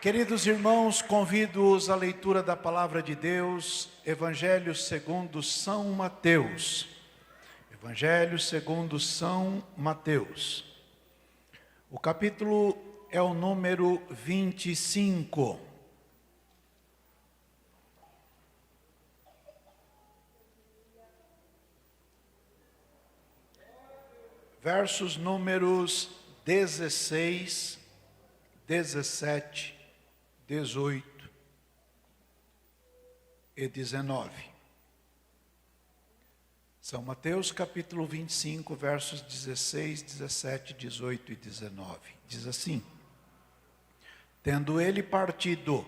Queridos irmãos, convido-os à leitura da palavra de Deus, Evangelho segundo São Mateus. Evangelho segundo São Mateus. O capítulo é o número 25. Versos números 16, 17, 18 e 19. São Mateus capítulo 25, versos 16, 17, 18 e 19. Diz assim: Tendo ele partido,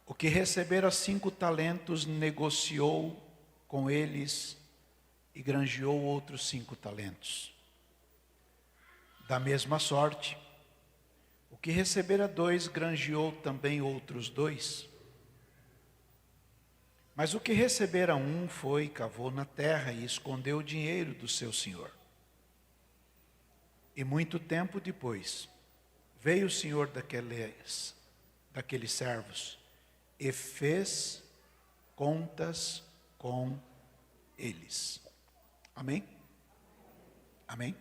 o que recebera 5 talentos negociou com eles e granjeou outros 5 talentos. Da mesma sorte, o que recebera 2 granjeou também outros 2. Mas o que recebera 1 foi, cavou na terra e escondeu o dinheiro do seu senhor. E muito tempo depois, veio o senhor daqueles servos e fez contas com eles. Amém? Amém?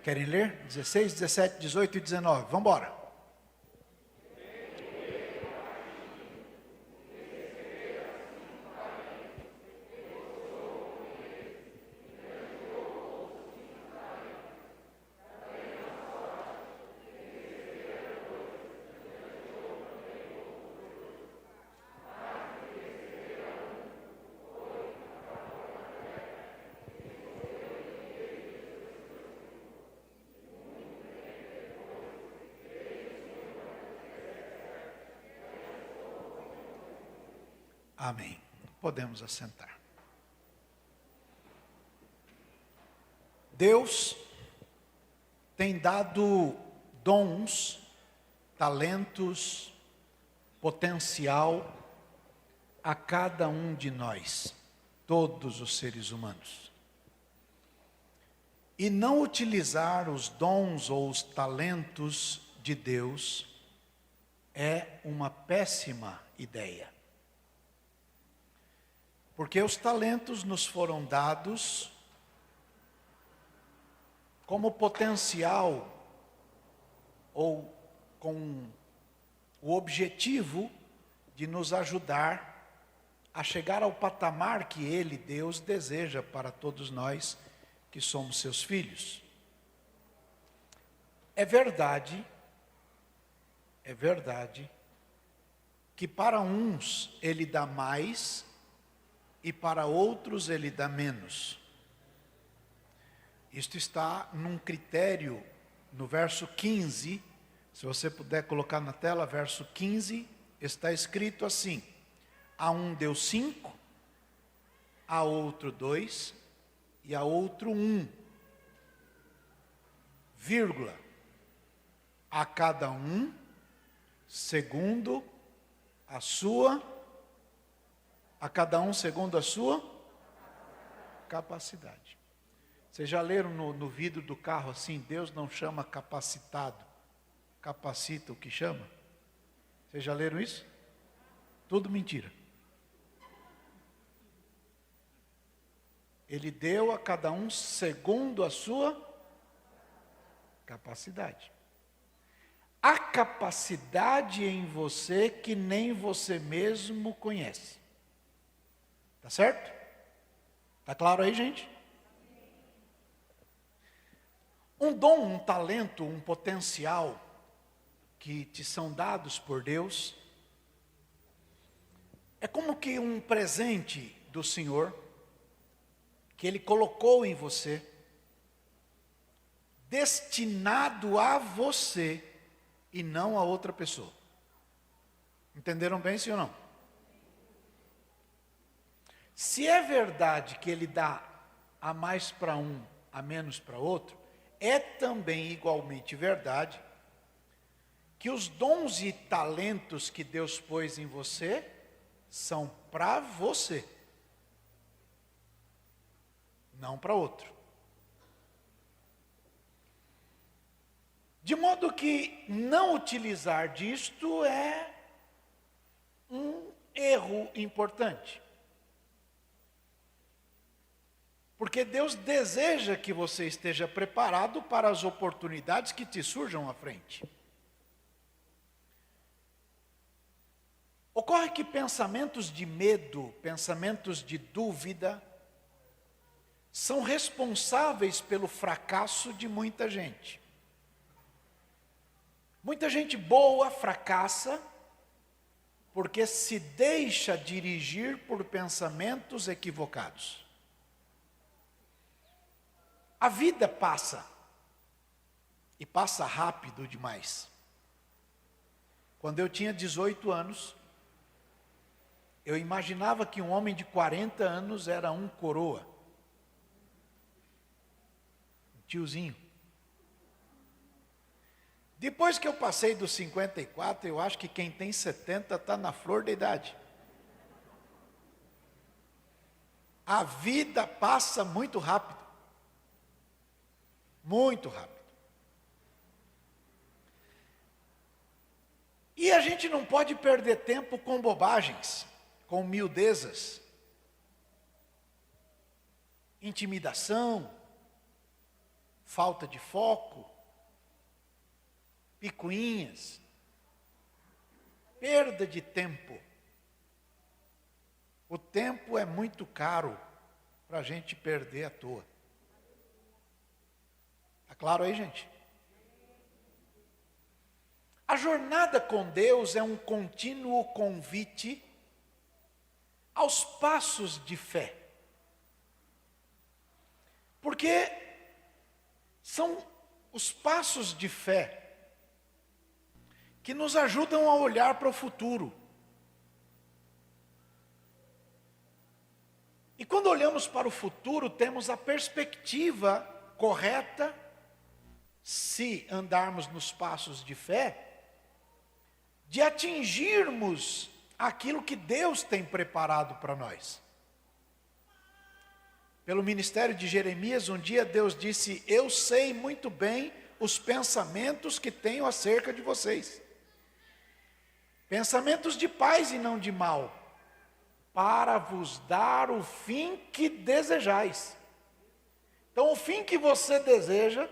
Querem ler? 16, 17, 18 e 19. Vamos embora. Amém. Podemos assentar. Deus tem dado dons, talentos, potencial a cada um de nós, todos os seres humanos. E não utilizar os dons ou os talentos de Deus é uma péssima ideia. Porque os talentos nos foram dados como potencial ou com o objetivo de nos ajudar a chegar ao patamar que Ele, Deus, deseja para todos nós que somos seus filhos. É verdade que para uns Ele dá mais e para outros Ele dá menos. Isto está num critério no verso 15, se você puder colocar na tela, verso 15, está escrito assim: a um deu 5, a outro 2 e a outro 1, vírgula, a cada um segundo a sua capacidade. Vocês já leram no vidro do carro assim: Deus não chama capacitado, capacita o que chama? Vocês já leram isso? Tudo mentira. Ele deu a cada um segundo a sua capacidade. Há capacidade em você que nem você mesmo conhece. Tá certo? Tá claro aí, gente? Um dom, um talento, um potencial que te são dados por Deus é como que um presente do Senhor que Ele colocou em você, destinado a você e não a outra pessoa. Entenderam bem, sim ou não? Se é verdade que Ele dá a mais para um, a menos para outro, é também igualmente verdade que os dons e talentos que Deus pôs em você são para você, não para outro. De modo que não utilizar disto é um erro importante. Porque Deus deseja que você esteja preparado para as oportunidades que te surjam à frente. Ocorre que pensamentos de medo, pensamentos de dúvida, são responsáveis pelo fracasso de muita gente. Muita gente boa fracassa porque se deixa dirigir por pensamentos equivocados. A vida passa, e passa rápido demais. Quando eu tinha 18 anos, eu imaginava que um homem de 40 anos era um coroa, um tiozinho. Depois que eu passei dos 54, eu acho que quem tem 70 está na flor da idade. A vida passa muito rápido. Muito rápido. E a gente não pode perder tempo com bobagens, com miudezas, intimidação, falta de foco, picuinhas, perda de tempo. O tempo é muito caro para a gente perder à toa. Está claro aí, gente? A jornada com Deus é um contínuo convite aos passos de fé. Porque são os passos de fé que nos ajudam a olhar para o futuro. E quando olhamos para o futuro, temos a perspectiva correta, se andarmos nos passos de fé, de atingirmos aquilo que Deus tem preparado para nós. Pelo ministério de Jeremias, um dia Deus disse: eu sei muito bem os pensamentos que tenho acerca de vocês. Pensamentos de paz e não de mal, para vos dar o fim que desejais. Então, o fim que você deseja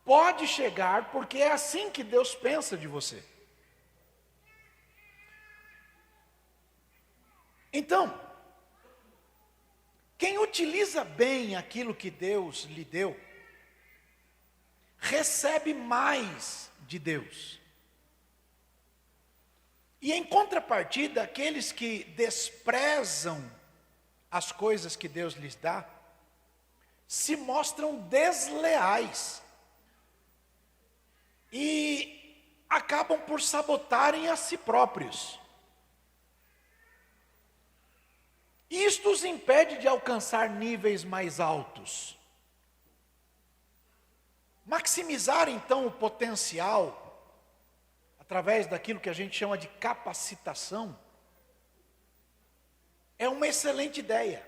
pode chegar, porque é assim que Deus pensa de você. Então, quem utiliza bem aquilo que Deus lhe deu, recebe mais de Deus. E em contrapartida, aqueles que desprezam as coisas que Deus lhes dá, se mostram desleais e acabam por sabotarem a si próprios. Isto os impede de alcançar níveis mais altos. Maximizar então o potencial, através daquilo que a gente chama de capacitação, é uma excelente ideia.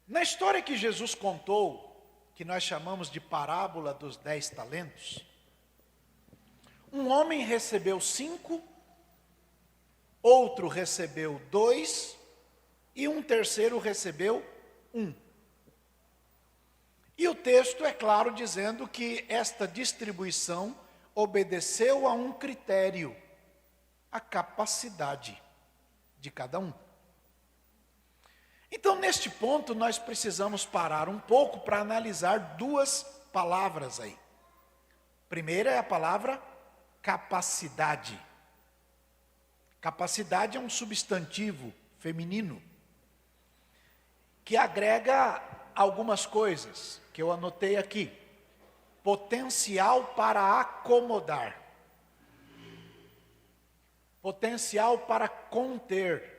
Na história que Jesus contou, que nós chamamos de parábola dos 10 talentos, um homem recebeu 5, outro recebeu 2 e um terceiro recebeu 1. E o texto é claro dizendo que esta distribuição obedeceu a um critério, a capacidade de cada um. Então, neste ponto, nós precisamos parar um pouco para analisar duas palavras aí. Primeira é a palavra capacidade. Capacidade é um substantivo feminino que agrega algumas coisas que eu anotei aqui. Potencial para acomodar. Potencial para conter.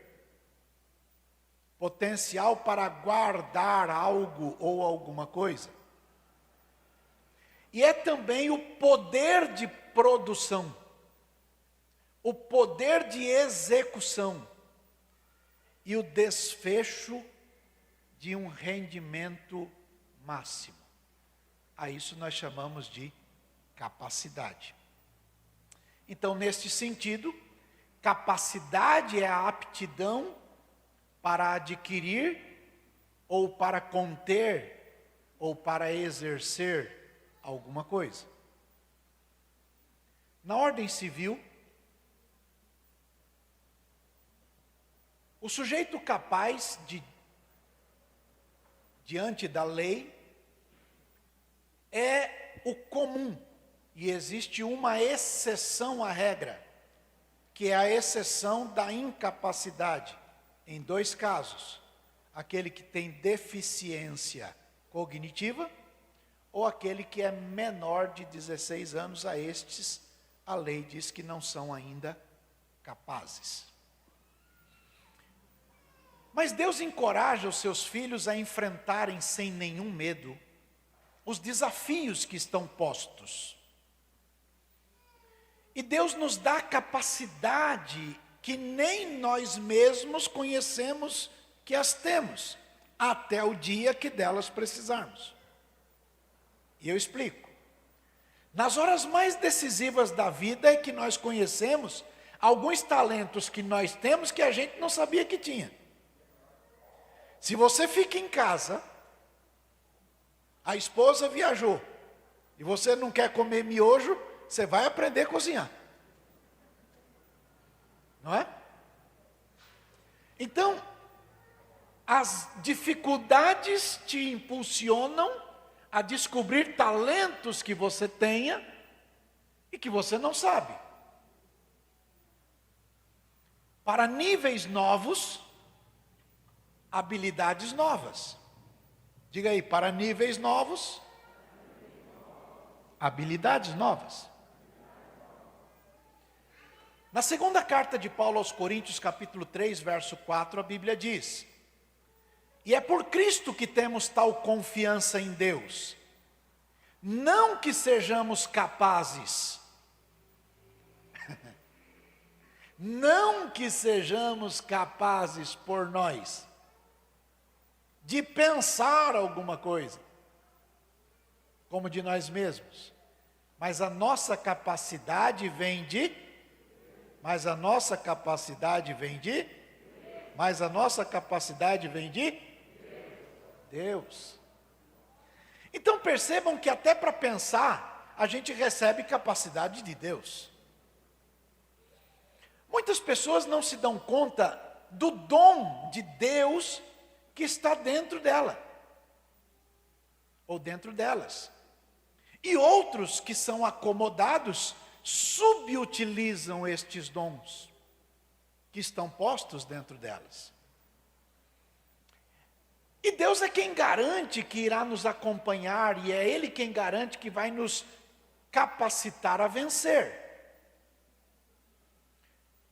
Potencial para guardar algo ou alguma coisa. E é também o poder de produção. O poder de execução. E o desfecho de um rendimento máximo. A isso nós chamamos de capacidade. Então, neste sentido, capacidade é a aptidão para adquirir, ou para conter, ou para exercer alguma coisa. Na ordem civil, o sujeito capaz de, diante da lei, é o comum, e existe uma exceção à regra, que é a exceção da incapacidade, em 2 casos: aquele que tem deficiência cognitiva, ou aquele que é menor de 16 anos. A estes, a lei diz que não são ainda capazes. Mas Deus encoraja os seus filhos a enfrentarem sem nenhum medo os desafios que estão postos. E Deus nos dá capacidade que nem nós mesmos conhecemos que as temos, até o dia que delas precisarmos. E eu explico. Nas horas mais decisivas da vida é que nós conhecemos alguns talentos que nós temos que a gente não sabia que tinha. Se você fica em casa, a esposa viajou, e você não quer comer miojo, você vai aprender a cozinhar. Não é? Então, as dificuldades te impulsionam a descobrir talentos que você tenha e que você não sabe. Para níveis novos, habilidades novas. Diga aí, para níveis novos, habilidades novas. Na segunda carta de Paulo aos Coríntios, capítulo 3, verso 4, a Bíblia diz: e é por Cristo que temos tal confiança em Deus, não que sejamos capazes, não que sejamos capazes por nós, de pensar alguma coisa, como de nós mesmos, mas a nossa capacidade vem de, mas a nossa capacidade vem de, mas a nossa capacidade vem de Deus. Então percebam que até para pensar, a gente recebe capacidade de Deus. Muitas pessoas não se dão conta do dom de Deus que está dentro dela, ou dentro delas. E outros que são acomodados, subutilizam estes dons que estão postos dentro delas. E Deus é quem garante que irá nos acompanhar, e é Ele quem garante que vai nos capacitar a vencer.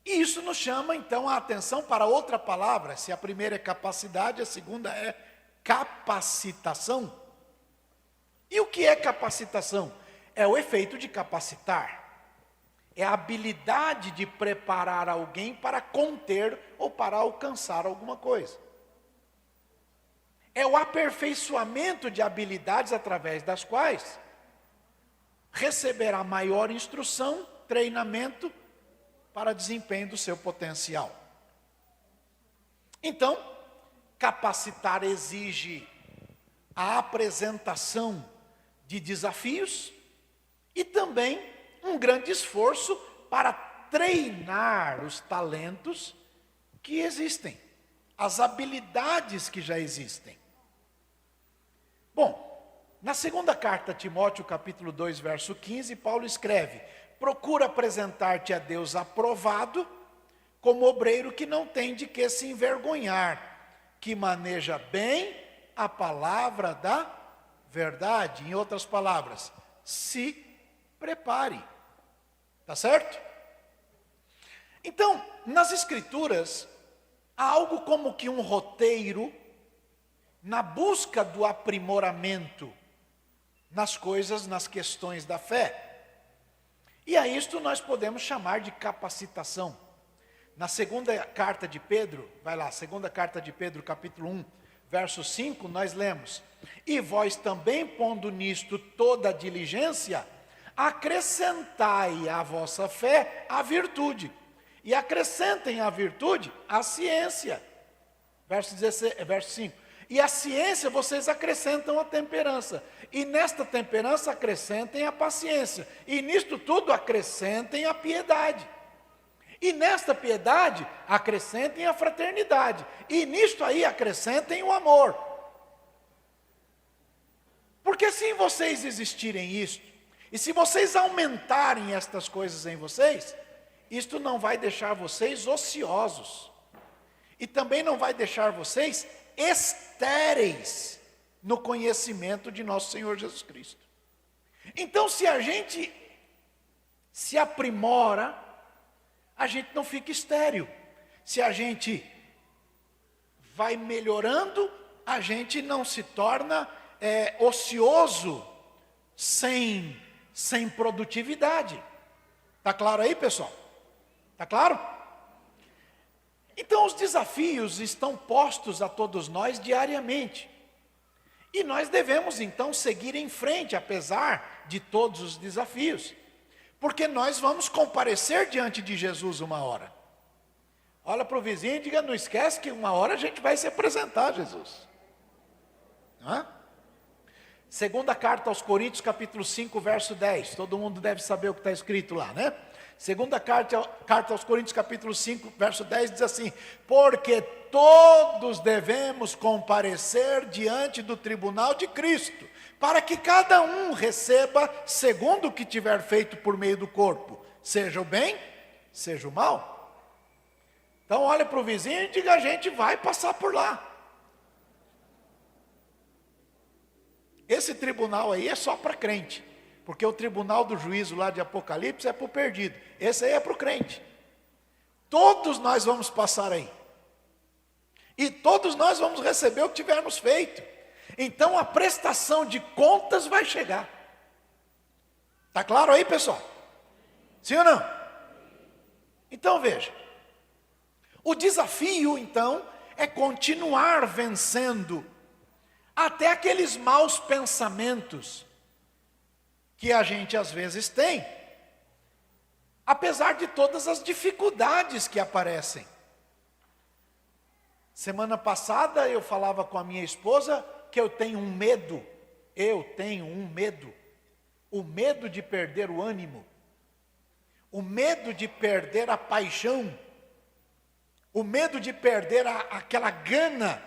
E isso nos chama então a atenção para outra palavra. Se a primeira é capacidade, a segunda é capacitação. E o que é capacitação? É o efeito de capacitar. É a habilidade de preparar alguém para conter ou para alcançar alguma coisa. É o aperfeiçoamento de habilidades através das quais receberá maior instrução, treinamento para desempenho do seu potencial. Então, capacitar exige a apresentação de desafios e também um grande esforço para treinar os talentos que existem, as habilidades que já existem. Bom, na segunda carta a Timóteo, capítulo 2, verso 15, Paulo escreve: procura apresentar-te a Deus aprovado, como obreiro que não tem de que se envergonhar, que maneja bem a palavra da verdade. Em outras palavras, se prepare. Tá certo? Então, nas Escrituras, há algo como que um roteiro na busca do aprimoramento nas coisas, nas questões da fé. E a isto nós podemos chamar de capacitação. Na segunda carta de Pedro, vai lá, segunda carta de Pedro, capítulo 1, verso 5, nós lemos: e vós também, pondo nisto toda a diligência, acrescentai à vossa fé a virtude, e acrescentem à virtude a ciência. Verso 5. E a ciência vocês acrescentam a temperança, e nesta temperança acrescentem a paciência, e nisto tudo acrescentem a piedade, e nesta piedade acrescentem a fraternidade, e nisto aí acrescentem o amor. Porque se em vocês existirem isto, e se vocês aumentarem estas coisas em vocês, isto não vai deixar vocês ociosos, e também não vai deixar vocês estéreis no conhecimento de nosso Senhor Jesus Cristo. Então, se a gente se aprimora, a gente não fica estéril. Se a gente vai melhorando, a gente não se torna ocioso, sem produtividade. Está claro aí, pessoal? Está claro? Então, os desafios estão postos a todos nós diariamente. E nós devemos, então, seguir em frente, apesar de todos os desafios. Porque nós vamos comparecer diante de Jesus uma hora. Olha para o vizinho e diga: não esquece que uma hora a gente vai se apresentar a Jesus. Não é? Segunda carta aos Coríntios, capítulo 5, verso 10. Todo mundo deve saber o que está escrito lá, né? Segunda carta aos Coríntios, capítulo 5, verso 10, diz assim: porque todos devemos comparecer diante do tribunal de Cristo, para que cada um receba segundo o que tiver feito por meio do corpo, seja o bem, seja o mal. Então olha para o vizinho e diga: a gente vai passar por lá. Esse tribunal aí é só para crente. Porque o tribunal do juízo lá de Apocalipse é para o perdido. Esse aí é para o crente. Todos nós vamos passar aí. E todos nós vamos receber o que tivermos feito. Então a prestação de contas vai chegar. Está claro aí, pessoal? Sim ou não? Então veja. O desafio, então, é continuar vencendo até aqueles maus pensamentos que a gente às vezes tem, apesar de todas as dificuldades que aparecem. Semana passada eu falava com a minha esposa que eu tenho um medo, o medo de perder o ânimo, o medo de perder a paixão, o medo de perder aquela gana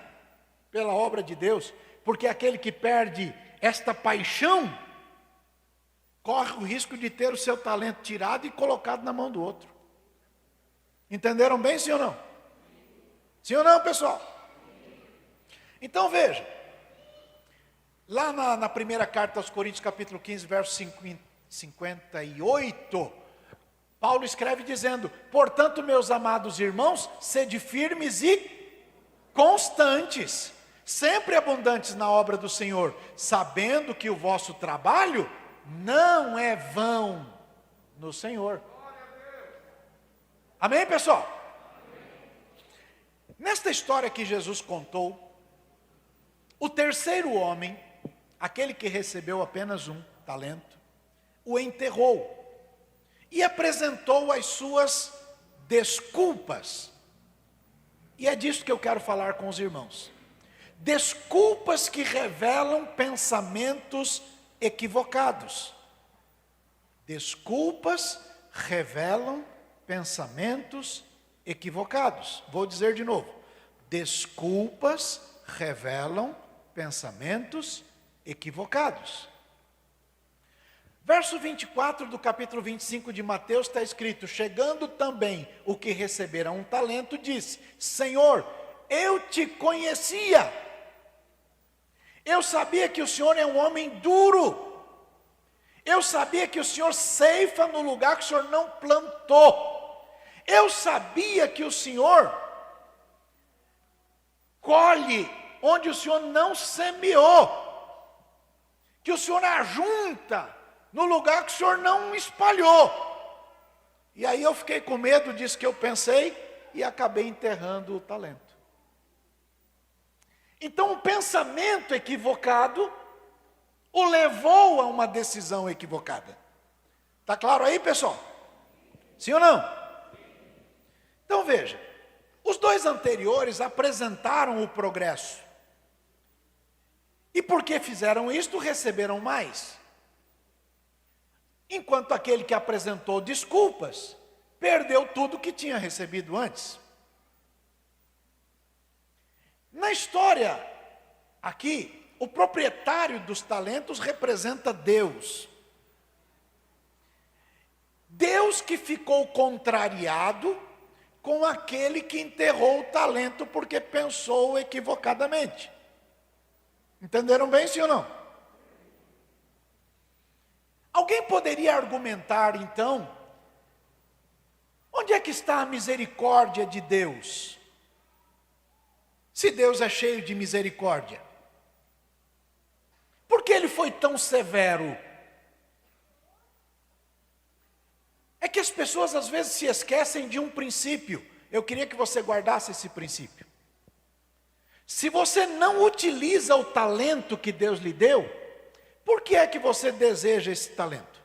pela obra de Deus, porque aquele que perde esta paixão, corre o risco de ter o seu talento tirado e colocado na mão do outro. Entenderam bem, sim ou não? Sim ou não, pessoal? Então veja, lá na primeira carta aos Coríntios, capítulo 15, verso 58, Paulo escreve dizendo: portanto, meus amados irmãos, sede firmes e constantes, sempre abundantes na obra do Senhor, sabendo que o vosso trabalho não é vão no Senhor. Amém, pessoal? Nesta história que Jesus contou, o terceiro homem, aquele que recebeu apenas um talento, o enterrou e apresentou as suas desculpas. E é disso que eu quero falar com os irmãos. Desculpas que revelam pensamentos equivocados. Desculpas revelam pensamentos equivocados. Vou dizer de novo. Desculpas revelam pensamentos equivocados. Verso 24 do capítulo 25 de Mateus está escrito: chegando também o que recebera um talento, disse: Senhor, eu te conhecia. Eu sabia que o Senhor é um homem duro. Eu sabia que o Senhor ceifa no lugar que o Senhor não plantou. Eu sabia que o Senhor colhe onde o Senhor não semeou. Que o Senhor ajunta no lugar que o Senhor não espalhou. E aí eu fiquei com medo disso que eu pensei e acabei enterrando o talento. Então, um pensamento equivocado o levou a uma decisão equivocada. Está claro aí, pessoal? Sim ou não? Então veja, os dois anteriores apresentaram o progresso. E porque fizeram isto, receberam mais. Enquanto aquele que apresentou desculpas, perdeu tudo que tinha recebido antes. Na história, aqui, o proprietário dos talentos representa Deus. Deus que ficou contrariado com aquele que enterrou o talento porque pensou equivocadamente. Entenderam bem, sim ou não? Alguém poderia argumentar, então, onde é que está a misericórdia de Deus? Se Deus é cheio de misericórdia, por que Ele foi tão severo? É que as pessoas às vezes se esquecem de um princípio. Eu queria que você guardasse esse princípio. Se você não utiliza o talento que Deus lhe deu, por que é que você deseja esse talento?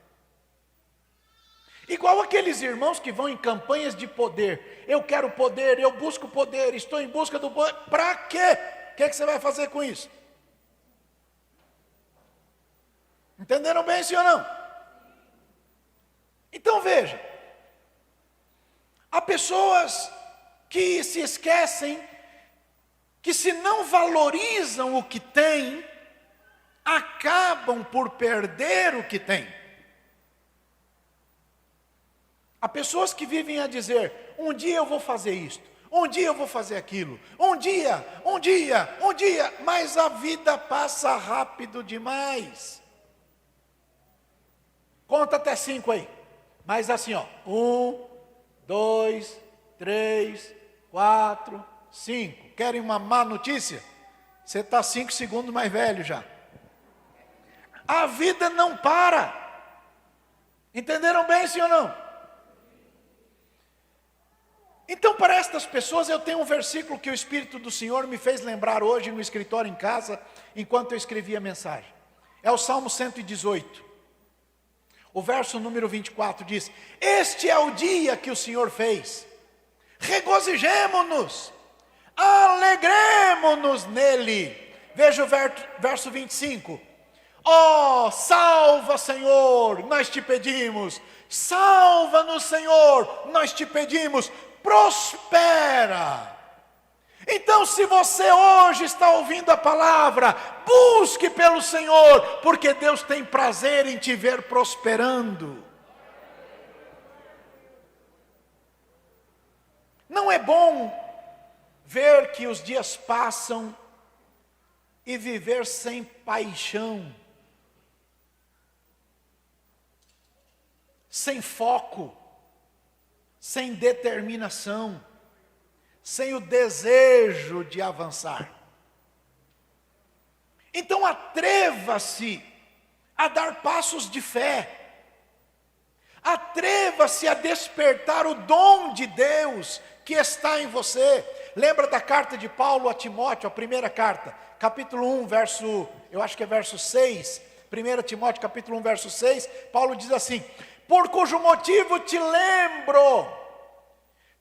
Igual aqueles irmãos que vão em campanhas de poder. Eu quero poder, eu busco poder, estou em busca do poder. Para quê? O que é que você vai fazer com isso? Entenderam bem, sim ou não? Então veja, há pessoas que se esquecem que se não valorizam o que têm, acabam por perder o que têm. Há pessoas que vivem a dizer, um dia eu vou fazer isto, um dia eu vou fazer aquilo, um dia, mas a vida passa rápido demais. Conta até 5 aí, mas assim ó, 1, 2, 3, 4, 5. Querem uma má notícia? Você está 5 segundos mais velho já. A vida não para. Entenderam bem, sim ou não? Então, para estas pessoas, eu tenho um versículo que o Espírito do Senhor me fez lembrar hoje no escritório em casa, enquanto eu escrevia a mensagem. É o Salmo 118. O verso número 24 diz: este é o dia que o Senhor fez. Regozijemo-nos, alegremo-nos nele. Veja o verso 25. Ó, salva, Senhor, nós te pedimos. Salva-nos, Senhor, nós te pedimos. Prospera. Então, se você hoje está ouvindo a palavra, busque pelo Senhor, porque Deus tem prazer em te ver prosperando. Não é bom ver que os dias passam e viver sem paixão, sem foco, sem determinação, sem o desejo de avançar. Então atreva-se a dar passos de fé, atreva-se a despertar o dom de Deus que está em você. Lembra da carta de Paulo a Timóteo, a primeira carta, capítulo 1, eu acho que é verso 6, 1 Timóteo capítulo 1, verso 6, Paulo diz assim: por cujo motivo te lembro,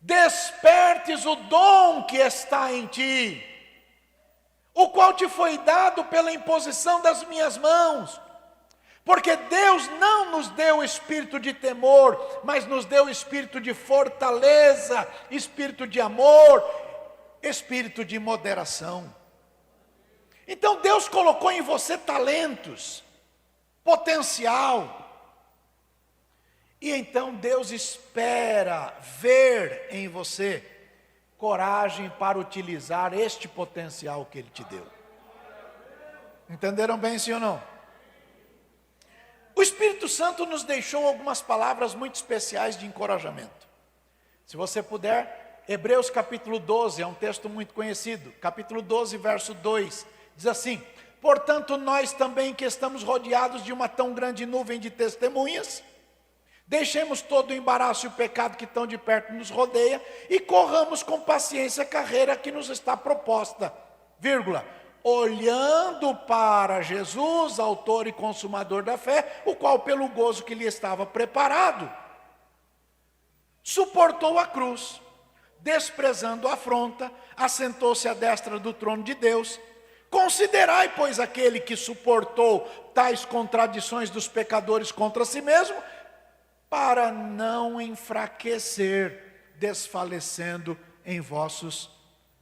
despertes o dom que está em ti, o qual te foi dado pela imposição das minhas mãos. Porque Deus não nos deu espírito de temor, mas nos deu espírito de fortaleza, espírito de amor, espírito de moderação. Então Deus colocou em você talentos, potencial. E então Deus espera ver em você coragem para utilizar este potencial que Ele te deu. Entenderam bem, sim ou não? O Espírito Santo nos deixou algumas palavras muito especiais de encorajamento. Se você puder, Hebreus capítulo 12, é um texto muito conhecido. Capítulo 12, verso 2, diz assim: portanto nós também que estamos rodeados de uma tão grande nuvem de testemunhas, deixemos todo o embaraço e o pecado que tão de perto nos rodeia e corramos com paciência a carreira que nos está proposta, vírgula, olhando para Jesus, autor e consumador da fé, o qual pelo gozo que lhe estava preparado, suportou a cruz, desprezando a afronta, assentou-se à destra do trono de Deus. Considerai, pois, aquele que suportou tais contradições dos pecadores contra si mesmo, para não enfraquecer, desfalecendo em vossos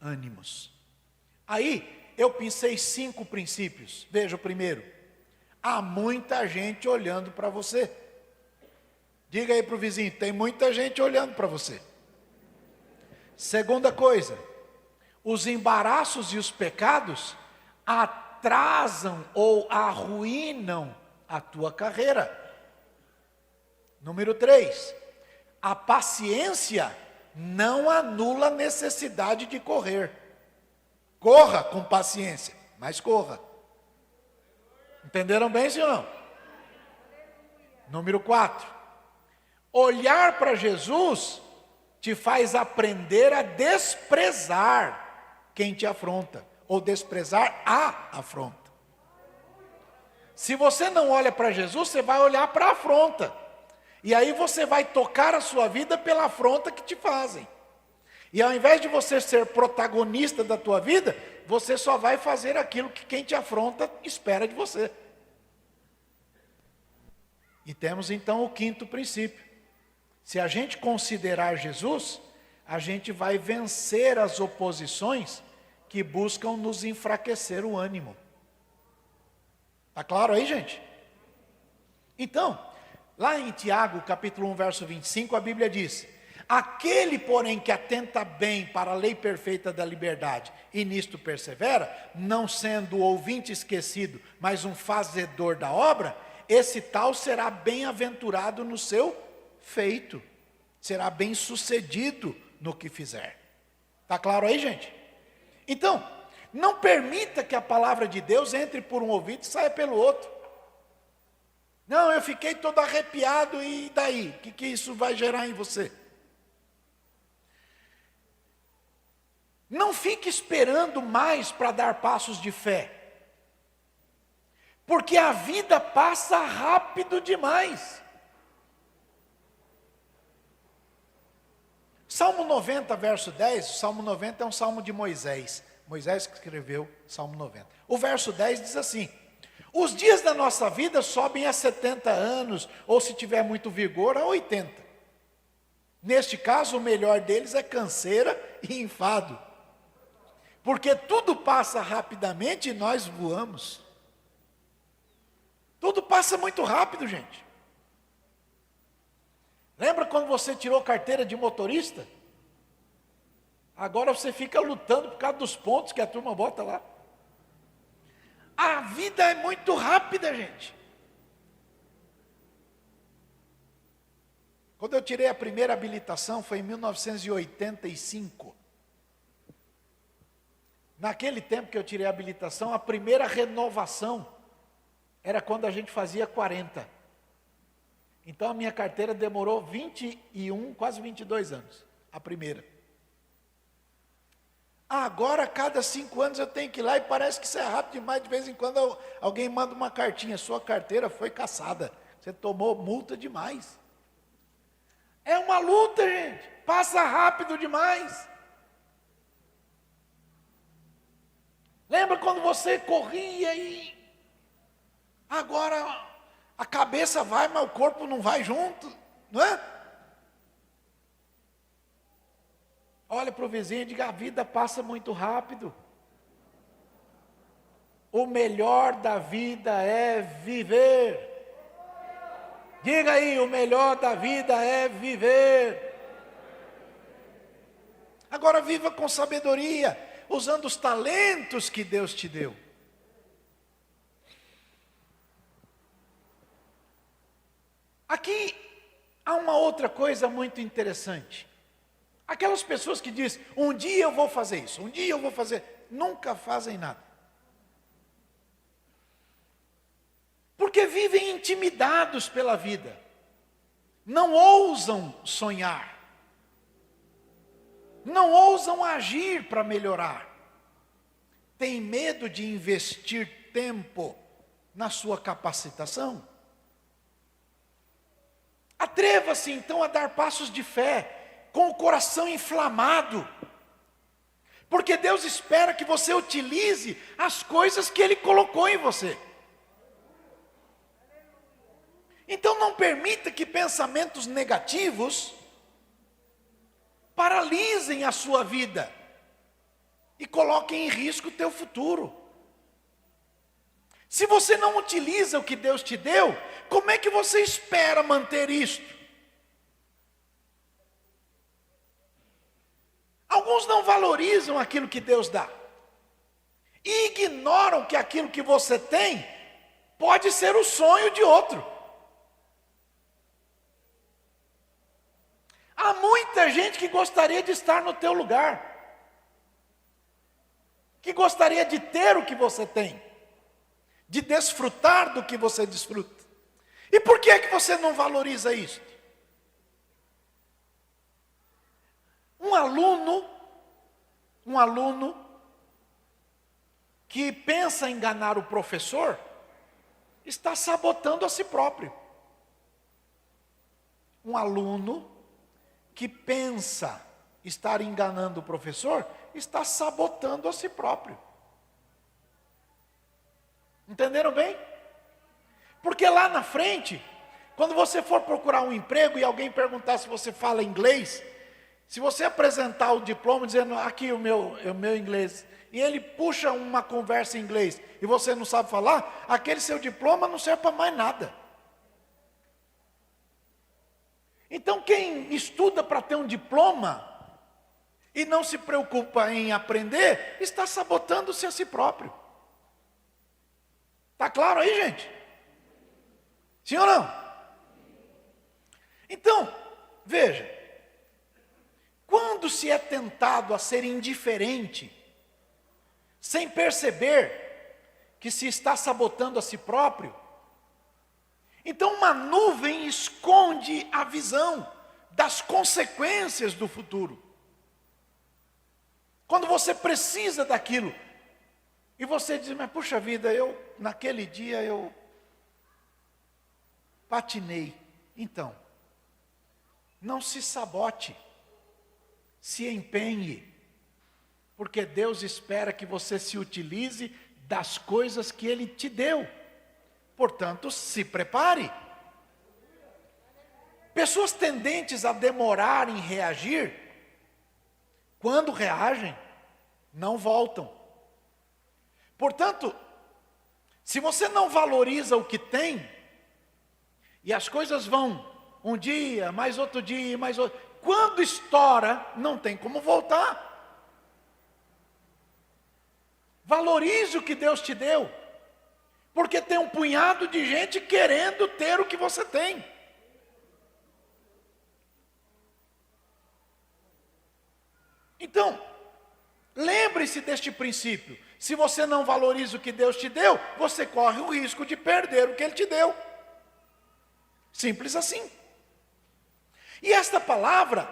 ânimos. Aí, eu pensei 5 princípios. Veja o primeiro. Há muita gente olhando para você. Diga aí para o vizinho, tem muita gente olhando para você. Segunda coisa, os embaraços e os pecados atrasam ou arruinam a tua carreira. Número 3, a paciência não anula a necessidade de correr. Corra com paciência, mas corra. Entenderam bem, sim ou não? Número 4, olhar para Jesus te faz aprender a desprezar quem te afronta, ou desprezar a afronta. Se você não olha para Jesus, você vai olhar para a afronta. E aí você vai tocar a sua vida pela afronta que te fazem. E ao invés de você ser protagonista da tua vida, você só vai fazer aquilo que quem te afronta espera de você. E temos então o 5º princípio. Se a gente considerar Jesus, a gente vai vencer as oposições que buscam nos enfraquecer o ânimo. Está claro aí, gente? Então, lá em Tiago, capítulo 1, verso 25, a Bíblia diz: aquele, porém, que atenta bem para a lei perfeita da liberdade, e nisto persevera, não sendo o ouvinte esquecido, mas um fazedor da obra, esse tal será bem-aventurado no seu feito, será bem-sucedido no que fizer. Está claro aí, gente? Então, não permita que a palavra de Deus entre por um ouvido e saia pelo outro. Não, eu fiquei todo arrepiado, e daí? O que isso vai gerar em você? Não fique esperando mais para dar passos de fé, porque a vida passa rápido demais. Salmo 90, verso 10, o Salmo 90 é um salmo de Moisés. Moisés que escreveu Salmo 90. O verso 10 diz assim: os dias da nossa vida sobem a 70 anos, ou se tiver muito vigor, a 80. Neste caso, o melhor deles é canseira e enfado. Porque tudo passa rapidamente e nós voamos. Tudo passa muito rápido, gente. Lembra quando você tirou carteira de motorista? Agora você fica lutando por causa dos pontos que a turma bota lá. A vida é muito rápida, gente. Quando eu tirei a primeira habilitação, foi em 1985. Naquele tempo que eu tirei a habilitação, a primeira renovação era quando a gente fazia 40. Então a minha carteira demorou 21, quase 22 anos, a primeira. Agora, a cada 5 anos eu tenho que ir lá e parece que isso é rápido demais. De vez em quando alguém manda uma cartinha: sua carteira foi cassada, você tomou multa demais. É uma luta, gente, passa rápido demais. Lembra quando você corria e agora a cabeça vai, mas o corpo não vai junto, não é? Olha para o vizinho e diga: a vida passa muito rápido. O melhor da vida é viver. Diga aí, o melhor da vida é viver. Agora viva com sabedoria, usando os talentos que Deus te deu. Aqui há uma outra coisa muito interessante. Aquelas pessoas que dizem: um dia eu vou fazer isso, um dia eu vou fazer, nunca fazem nada. Porque vivem intimidados pela vida, não ousam sonhar, não ousam agir para melhorar. tem medo de investir tempo na sua capacitação? Atreva-se então a dar passos de fé, com o coração inflamado, porque Deus espera que você utilize as coisas que Ele colocou em você. Então não permita que pensamentos negativos paralisem a sua vida e coloquem em risco o teu futuro. Se você não utiliza o que Deus te deu, como é que você espera manter isto? Alguns não valorizam aquilo que Deus dá e ignoram que aquilo que você tem pode ser o sonho de outro. Há muita gente que gostaria de estar no teu lugar, que gostaria de ter o que você tem, de desfrutar do que você desfruta. E por que é que você não valoriza isso? Um aluno que pensa em enganar o professor, está sabotando a si próprio. Um aluno que pensa estar enganando o professor, está sabotando a si próprio. Entenderam bem? Porque lá na frente, quando você for procurar um emprego e alguém perguntar se você fala inglês, se você apresentar o diploma dizendo, aqui o meu inglês, e ele puxa uma conversa em inglês, e você não sabe falar, aquele seu diploma não serve para mais nada. Então quem estuda para ter um diploma, e não se preocupa em aprender, está sabotando-se a si próprio. Está claro aí, gente? Sim ou não? Então, veja, quando se é tentado a ser indiferente, sem perceber que se está sabotando a si próprio, então uma nuvem esconde a visão das consequências do futuro. Quando você precisa daquilo, e você diz, mas puxa vida, naquele dia eu patinei. Então, não se sabote, se empenhe, porque Deus espera que você se utilize das coisas que Ele te deu. Portanto, se prepare. Pessoas tendentes a demorar em reagir, quando reagem, não voltam. Portanto, se você não valoriza o que tem, e as coisas vão um dia, mais outro dia, mais outro, quando estoura, não tem como voltar. Valorize o que Deus te deu, porque tem um punhado de gente querendo ter o que você tem. Então, lembre-se deste princípio. Se você não valoriza o que Deus te deu, você corre o risco de perder o que Ele te deu. Simples assim. E esta palavra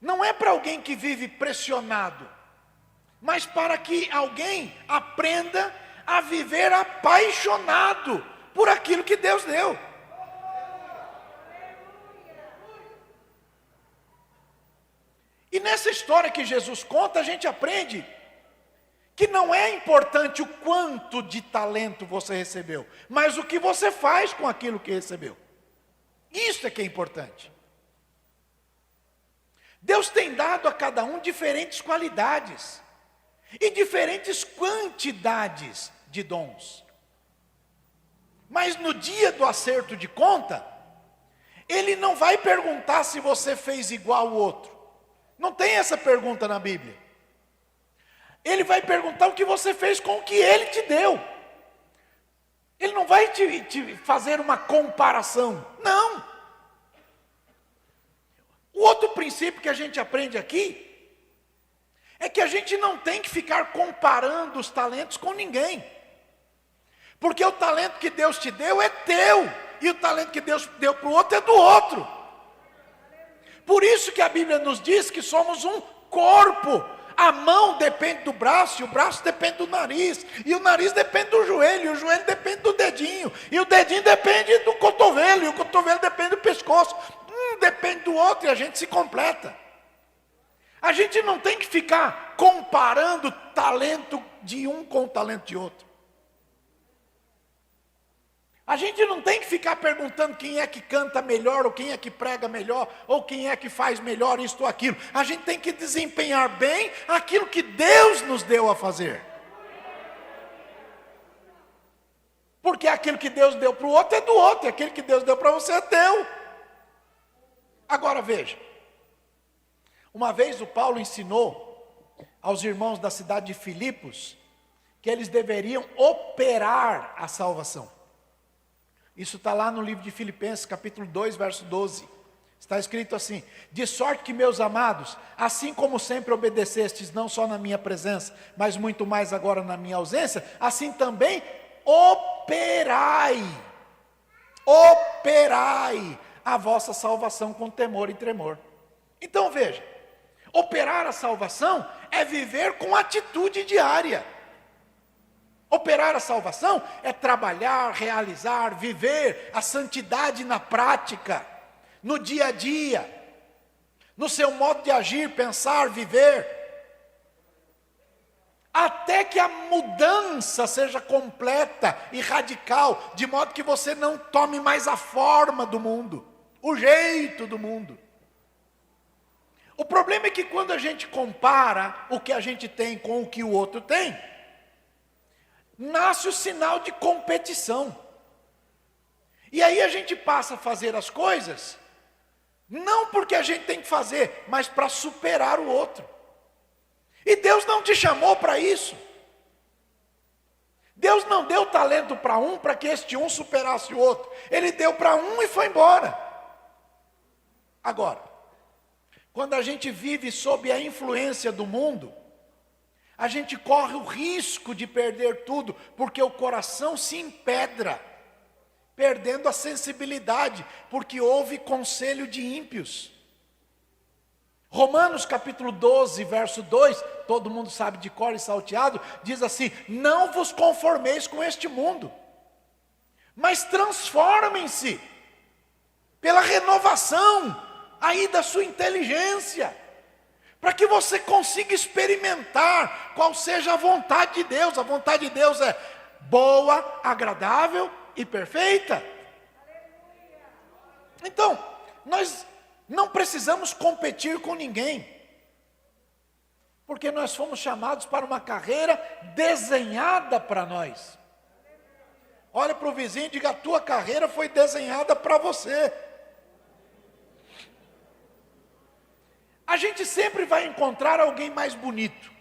não é para alguém que vive pressionado, mas para que alguém aprenda a viver apaixonado por aquilo que Deus deu. E nessa história que Jesus conta, a gente aprende que não é importante o quanto de talento você recebeu, mas o que você faz com aquilo que recebeu. Isso é que é importante. Deus tem dado a cada um diferentes qualidades e diferentes quantidades de dons. Mas no dia do acerto de conta, Ele não vai perguntar se você fez igual ao outro. Não tem essa pergunta na Bíblia. Ele vai perguntar o que você fez com o que Ele te deu. Ele não vai te fazer uma comparação. Não. O outro princípio que a gente aprende aqui é que a gente não tem que ficar comparando os talentos com ninguém. Porque o talento que Deus te deu é teu, e o talento que Deus deu para o outro é do outro. Por isso que a Bíblia nos diz que somos um corpo, A mão depende do braço, e o braço depende do nariz, e o nariz depende do joelho, e o joelho depende do dedinho, e o dedinho depende do cotovelo, e o cotovelo depende do pescoço. Depende do outro e a gente se completa. A gente não tem que ficar comparando o talento de um com o talento de outro. A gente não tem que ficar perguntando quem é que canta melhor, ou quem é que prega melhor, ou quem é que faz melhor isto ou aquilo. A gente tem que desempenhar bem aquilo que Deus nos deu a fazer. Porque aquilo que Deus deu para o outro é do outro, e aquilo que Deus deu para você é teu. Agora veja, uma vez o Paulo ensinou aos irmãos da cidade de Filipos que eles deveriam operar a salvação. Isso está lá no livro de Filipenses, capítulo 2, verso 12. Está escrito assim: de sorte que, meus amados, assim como sempre obedecestes, não só na minha presença, mas muito mais agora na minha ausência, assim também operai a vossa salvação com temor e tremor. Então veja, operar a salvação é viver com atitude diária. Operar a salvação é trabalhar, realizar, viver a santidade na prática, no dia a dia, no seu modo de agir, pensar, viver, até que a mudança seja completa e radical, de modo que você não tome mais a forma do mundo, o jeito do mundo. O problema é que quando a gente compara o que a gente tem com o que o outro tem, nasce o sinal de competição. E aí a gente passa a fazer as coisas, não porque a gente tem que fazer, mas para superar o outro. E Deus não te chamou para isso. Deus não deu talento para um, para que este um superasse o outro. Ele deu para um e foi embora. Agora, quando a gente vive sob a influência do mundo, a gente corre o risco de perder tudo, porque o coração se empedra, perdendo a sensibilidade, porque houve conselho de ímpios. Romanos capítulo 12, verso 2, todo mundo sabe de cor e salteado, diz assim: não vos conformeis com este mundo, mas transformem-se pela renovação aí da sua inteligência, para que você consiga experimentar qual seja a vontade de Deus. A vontade de Deus é boa, agradável e perfeita. Então, nós não precisamos competir com ninguém, porque nós fomos chamados para uma carreira desenhada para nós. Olha para o vizinho e diga: a tua carreira foi desenhada para você. A gente sempre vai encontrar alguém mais bonito.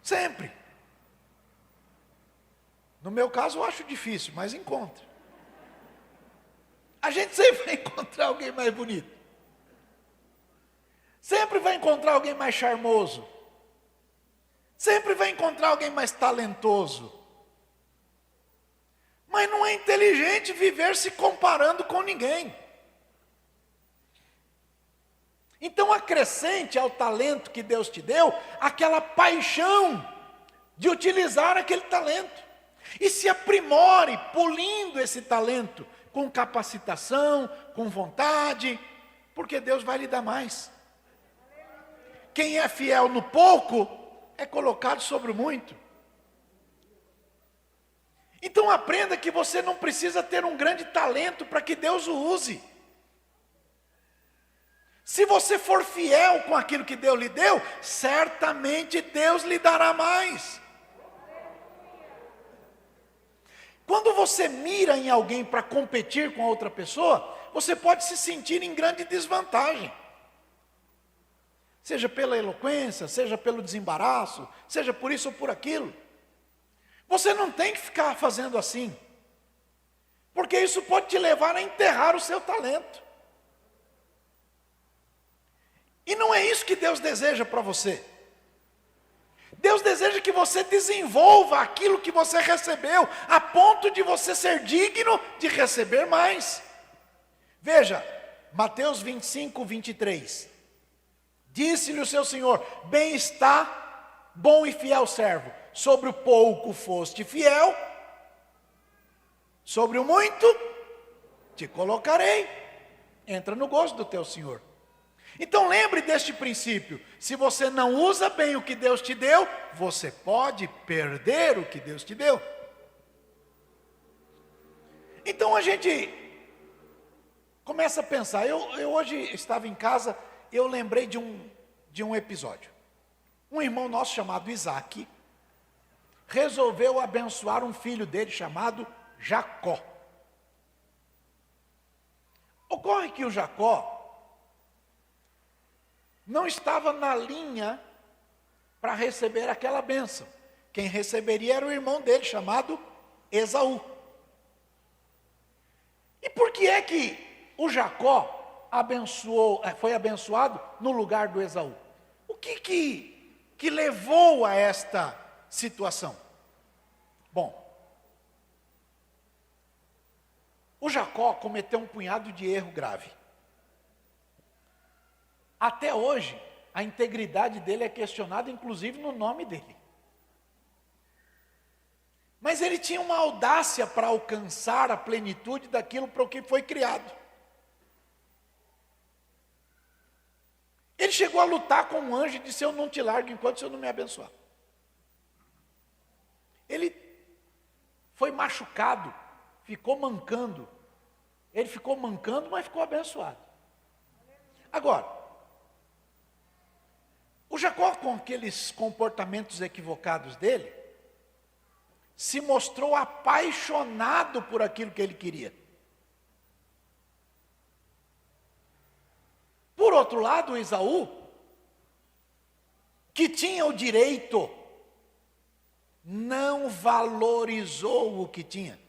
Sempre. No meu caso eu acho difícil, mas encontra. A gente sempre vai encontrar alguém mais bonito. Sempre vai encontrar alguém mais charmoso. Sempre vai encontrar alguém mais talentoso. Mas não é inteligente viver se comparando com ninguém. Então acrescente ao talento que Deus te deu aquela paixão de utilizar aquele talento. E se aprimore polindo esse talento com capacitação, com vontade, porque Deus vai lhe dar mais. Quem é fiel no pouco é colocado sobre o muito. Então aprenda que você não precisa ter um grande talento para que Deus o use. Se você for fiel com aquilo que Deus lhe deu, certamente Deus lhe dará mais. Quando você mira em alguém para competir com outra pessoa, você pode se sentir em grande desvantagem. Seja pela eloquência, seja pelo desembaraço, seja por isso ou por aquilo. Você não tem que ficar fazendo assim, porque isso pode te levar a enterrar o seu talento. E não é isso que Deus deseja para você. Deus deseja que você desenvolva aquilo que você recebeu, a ponto de você ser digno de receber mais. Veja, Mateus 25, 23. Disse-lhe o seu senhor: bem está, bom e fiel servo, sobre o pouco foste fiel, sobre o muito te colocarei. Entra no gozo do teu senhor. Então lembre deste princípio: se você não usa bem o que Deus te deu, você pode perder o que Deus te deu. Então a gente começa a pensar. Eu hoje estava em casa, eu lembrei de um episódio. Um irmão nosso chamado Isaac resolveu abençoar um filho dele chamado Jacó. Ocorre que o Jacó não estava na linha para receber aquela bênção. Quem receberia era o irmão dele chamado Esaú. E por que é que o Jacó foi abençoado no lugar do Esaú? O que levou a esta situação? Bom, o Jacó cometeu um punhado de erro grave. Até hoje, a integridade dele é questionada, inclusive no nome dele. Mas ele tinha uma audácia para alcançar a plenitude daquilo para o que foi criado. Ele chegou a lutar com um anjo e disse: eu não te largo enquanto o Senhor não me abençoar. Ele foi machucado, ficou mancando. Ele ficou mancando, mas ficou abençoado. Agora, o Jacó, com aqueles comportamentos equivocados dele, se mostrou apaixonado por aquilo que ele queria. Por outro lado, o Esaú, que tinha o direito, não valorizou o que tinha.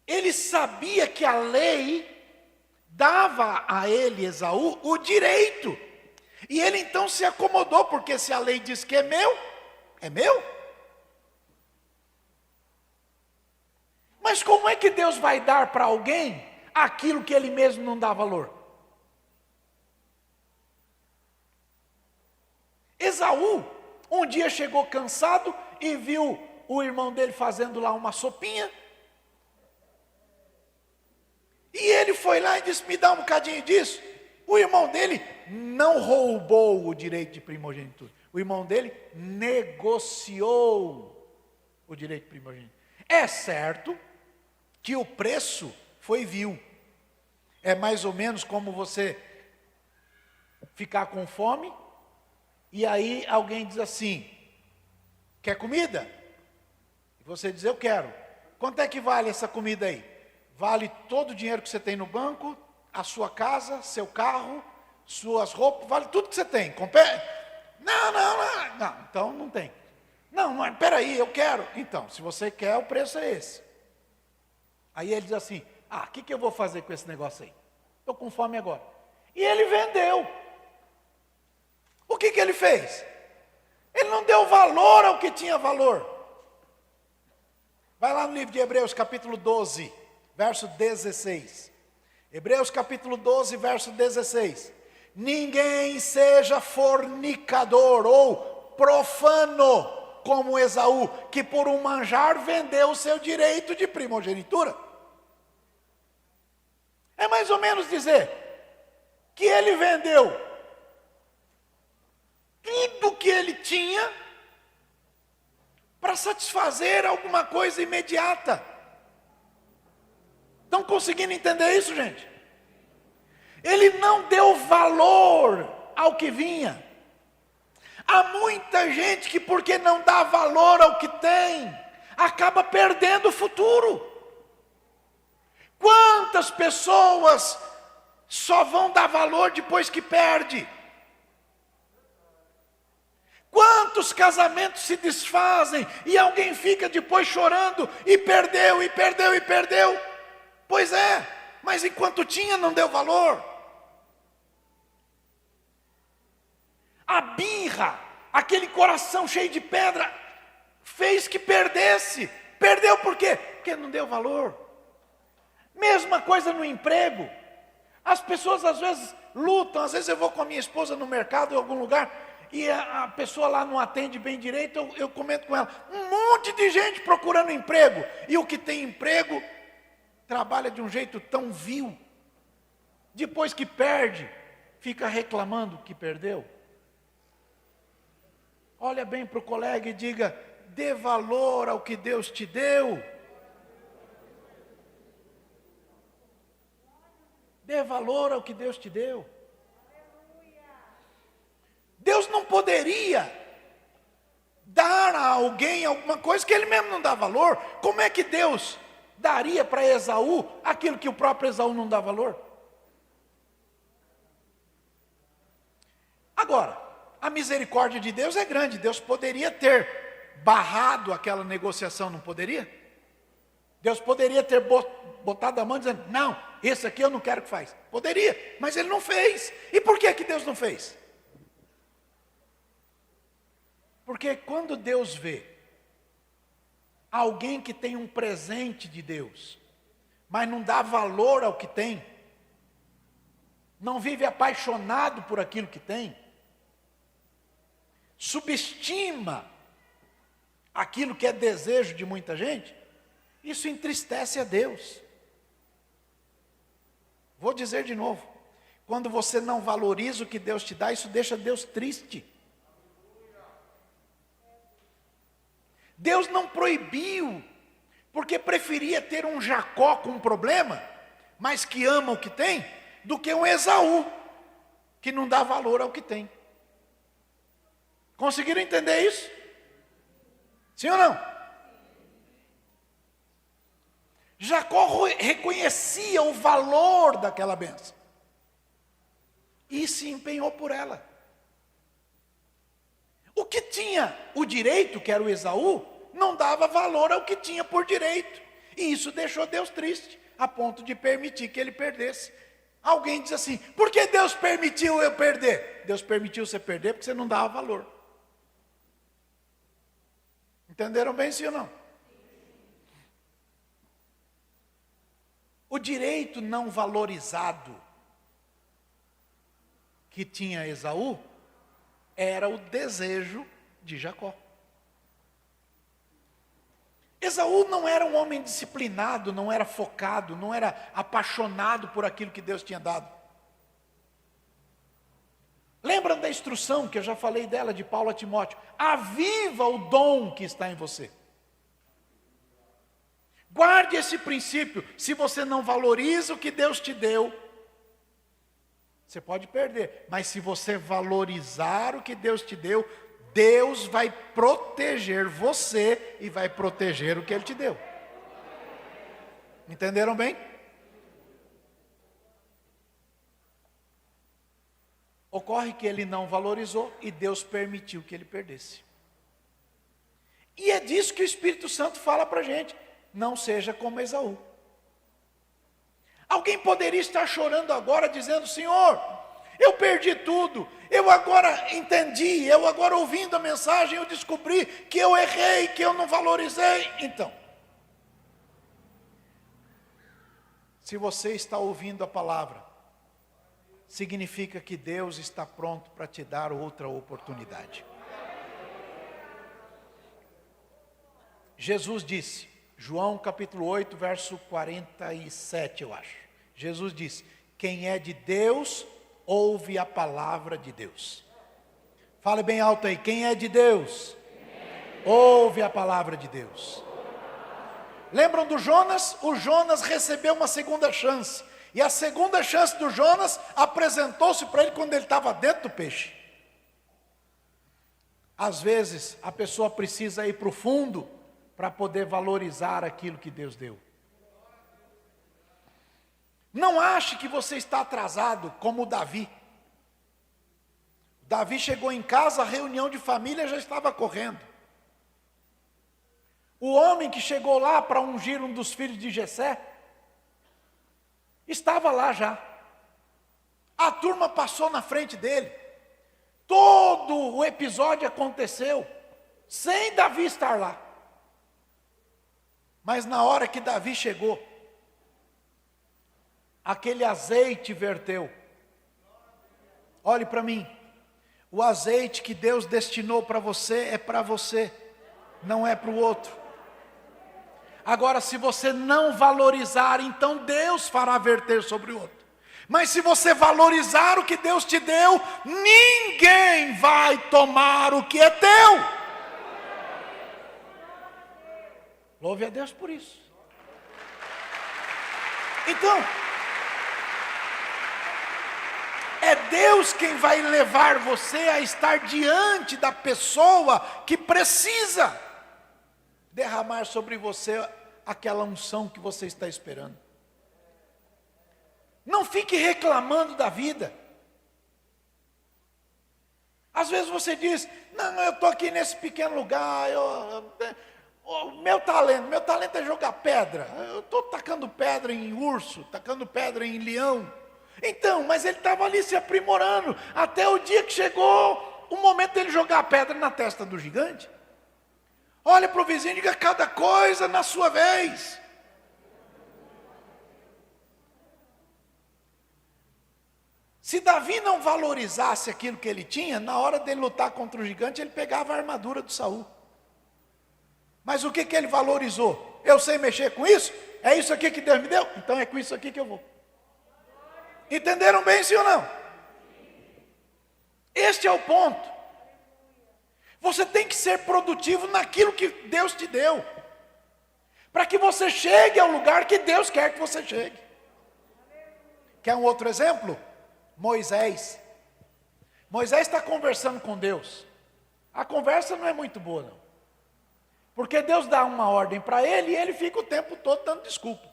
Ele sabia que a lei dava a ele, Esaú, o direito. E ele então se acomodou, porque se a lei diz que é meu, é meu. Mas como é que Deus vai dar para alguém aquilo que ele mesmo não dá valor? Esaú, um dia chegou cansado e viu o irmão dele fazendo lá uma sopinha. E ele foi lá e disse: me dá um bocadinho disso. O irmão dele não roubou o direito de primogenitura. O irmão dele negociou o direito de primogenitura. É certo que o preço foi vil. É mais ou menos como você ficar com fome e aí alguém diz assim: quer comida? E você diz: eu quero. Quanto é que vale essa comida aí? Vale todo o dinheiro que você tem no banco, a sua casa, seu carro, suas roupas, vale tudo que você tem. Não, então não tem. Não, mas peraí, eu quero. Então, se você quer, o preço é esse. Aí ele diz assim: o que eu vou fazer com esse negócio aí? Estou com fome agora. E ele vendeu. O que ele fez? Ele não deu valor ao que tinha valor. Vai lá no livro de Hebreus, capítulo 12, verso 16. Hebreus capítulo 12, verso 16. Ninguém seja fornicador ou profano como Esaú, que por um manjar vendeu o seu direito de primogenitura. É mais ou menos dizer que ele vendeu tudo que ele tinha para satisfazer alguma coisa imediata. Estão conseguindo entender isso, gente? Ele não deu valor ao que vinha. Há muita gente que, porque não dá valor ao que tem, acaba perdendo o futuro. Quantas pessoas só vão dar valor depois que perde? Quantos casamentos se desfazem e alguém fica depois chorando e perdeu, e perdeu, e perdeu? Pois é, mas enquanto tinha não deu valor. A birra, aquele coração cheio de pedra, fez que perdesse. Perdeu por quê? Porque não deu valor. Mesma coisa no emprego. As pessoas às vezes lutam. Às vezes eu vou com a minha esposa no mercado, em algum lugar, e a pessoa lá não atende bem direito, eu comento com ela, um monte de gente procurando emprego, e o que tem emprego, trabalha de um jeito tão vil, depois que perde, fica reclamando que perdeu. Olha bem para o colega e diga, dê valor ao que Deus te deu. Dê valor ao que Deus te deu. Deus não poderia dar a alguém alguma coisa que ele mesmo não dá valor. Como é que Deus daria para Esaú aquilo que o próprio Esaú não dá valor? Agora, a misericórdia de Deus é grande. Deus poderia ter barrado aquela negociação, não poderia? Deus poderia ter botado a mão dizendo, não, esse aqui eu não quero que faz. Poderia, mas ele não fez. E por que Deus não fez? Porque quando Deus vê alguém que tem um presente de Deus, mas não dá valor ao que tem, não vive apaixonado por aquilo que tem, subestima aquilo que é desejo de muita gente, isso entristece a Deus. Vou dizer de novo, quando você não valoriza o que Deus te dá, isso deixa Deus triste. Deus não proibiu, porque preferia ter um Jacó com um problema, mas que ama o que tem, do que um Esaú, que não dá valor ao que tem. Conseguiram entender isso? Sim ou não? Jacó reconhecia o valor daquela bênção e se empenhou por ela. O que tinha o direito, que era o Esaú, não dava valor ao que tinha por direito. E isso deixou Deus triste, a ponto de permitir que ele perdesse. Alguém diz assim, por que Deus permitiu eu perder? Deus permitiu você perder porque você não dava valor. Entenderam bem, sim ou não? O direito não valorizado que tinha Esaú era o desejo de Jacó. Esaú não era um homem disciplinado, não era focado, não era apaixonado por aquilo que Deus tinha dado. Lembram da instrução que eu já falei dela de Paulo a Timóteo? Aviva o dom que está em você. Guarde esse princípio. Se você não valoriza o que Deus te deu, você pode perder. Mas se você valorizar o que Deus te deu, Deus vai proteger você e vai proteger o que Ele te deu. Entenderam bem? Ocorre que ele não valorizou e Deus permitiu que ele perdesse. E é disso que o Espírito Santo fala para a gente. Não seja como Esaú. Alguém poderia estar chorando agora, dizendo, Senhor, eu perdi tudo, eu agora entendi, eu agora ouvindo a mensagem, eu descobri que eu errei, que eu não valorizei. Então, se você está ouvindo a palavra, significa que Deus está pronto para te dar outra oportunidade. Jesus disse, João capítulo 8, verso 47, eu acho. Jesus disse, quem é de Deus, ouve a palavra de Deus. Fale bem alto aí, quem é de Deus, ouve a palavra de Deus. Lembram do Jonas? O Jonas recebeu uma segunda chance. E a segunda chance do Jonas apresentou-se para ele quando ele estava dentro do peixe. Às vezes, a pessoa precisa ir para o fundo para poder valorizar aquilo que Deus deu. Não ache que você está atrasado como o Davi. Davi chegou em casa, a reunião de família já estava correndo. O homem que chegou lá para ungir um dos filhos de Jessé, estava lá já. A turma passou na frente dele. Todo o episódio aconteceu sem Davi estar lá. Mas na hora que Davi chegou, aquele azeite verteu. Olhe para mim. O azeite que Deus destinou para você é para você, não é para o outro. Agora, se você não valorizar, então Deus fará verter sobre o outro. Mas se você valorizar o que Deus te deu, ninguém vai tomar o que é teu. Louve a Deus por isso. Então, é Deus quem vai levar você a estar diante da pessoa que precisa derramar sobre você aquela unção que você está esperando. Não fique reclamando da vida. Às vezes você diz, não, eu estou aqui nesse pequeno lugar, o meu talento é jogar pedra. Eu estou tacando pedra em urso, tacando pedra em leão. Então, mas ele estava ali se aprimorando, até o dia que chegou o momento dele jogar a pedra na testa do gigante. Olha para o vizinho e diga, cada coisa na sua vez. Se Davi não valorizasse aquilo que ele tinha, na hora dele lutar contra o gigante, ele pegava a armadura do Saul. Mas o que ele valorizou? Eu sei mexer com isso? É isso aqui que Deus me deu? Então é com isso aqui que eu vou. Entenderam bem, sim ou não? Este é o ponto. Você tem que ser produtivo naquilo que Deus te deu, para que você chegue ao lugar que Deus quer que você chegue. Quer um outro exemplo? Moisés. Moisés está conversando com Deus. A conversa não é muito boa, não. Porque Deus dá uma ordem para ele e ele fica o tempo todo dando desculpa.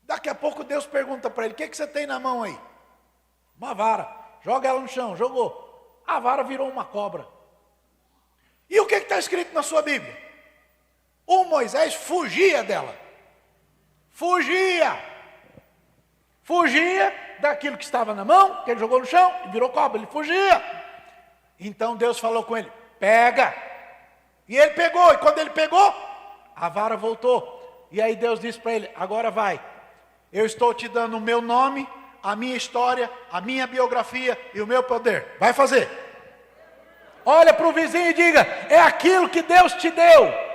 Daqui a pouco Deus pergunta para ele, o que você tem na mão aí? Uma vara. Joga ela no chão. Jogou. A vara virou uma cobra. E o que está escrito na sua Bíblia? O Moisés fugia dela. Fugia daquilo que estava na mão, que ele jogou no chão e virou cobra, ele fugia. Então Deus falou com ele, pega. E ele pegou, e quando ele pegou, a vara voltou. E aí Deus disse para ele, agora vai. Eu estou te dando o meu nome, a minha história, a minha biografia e o meu poder. Vai fazer. Olha para o vizinho e diga, é aquilo que Deus te deu.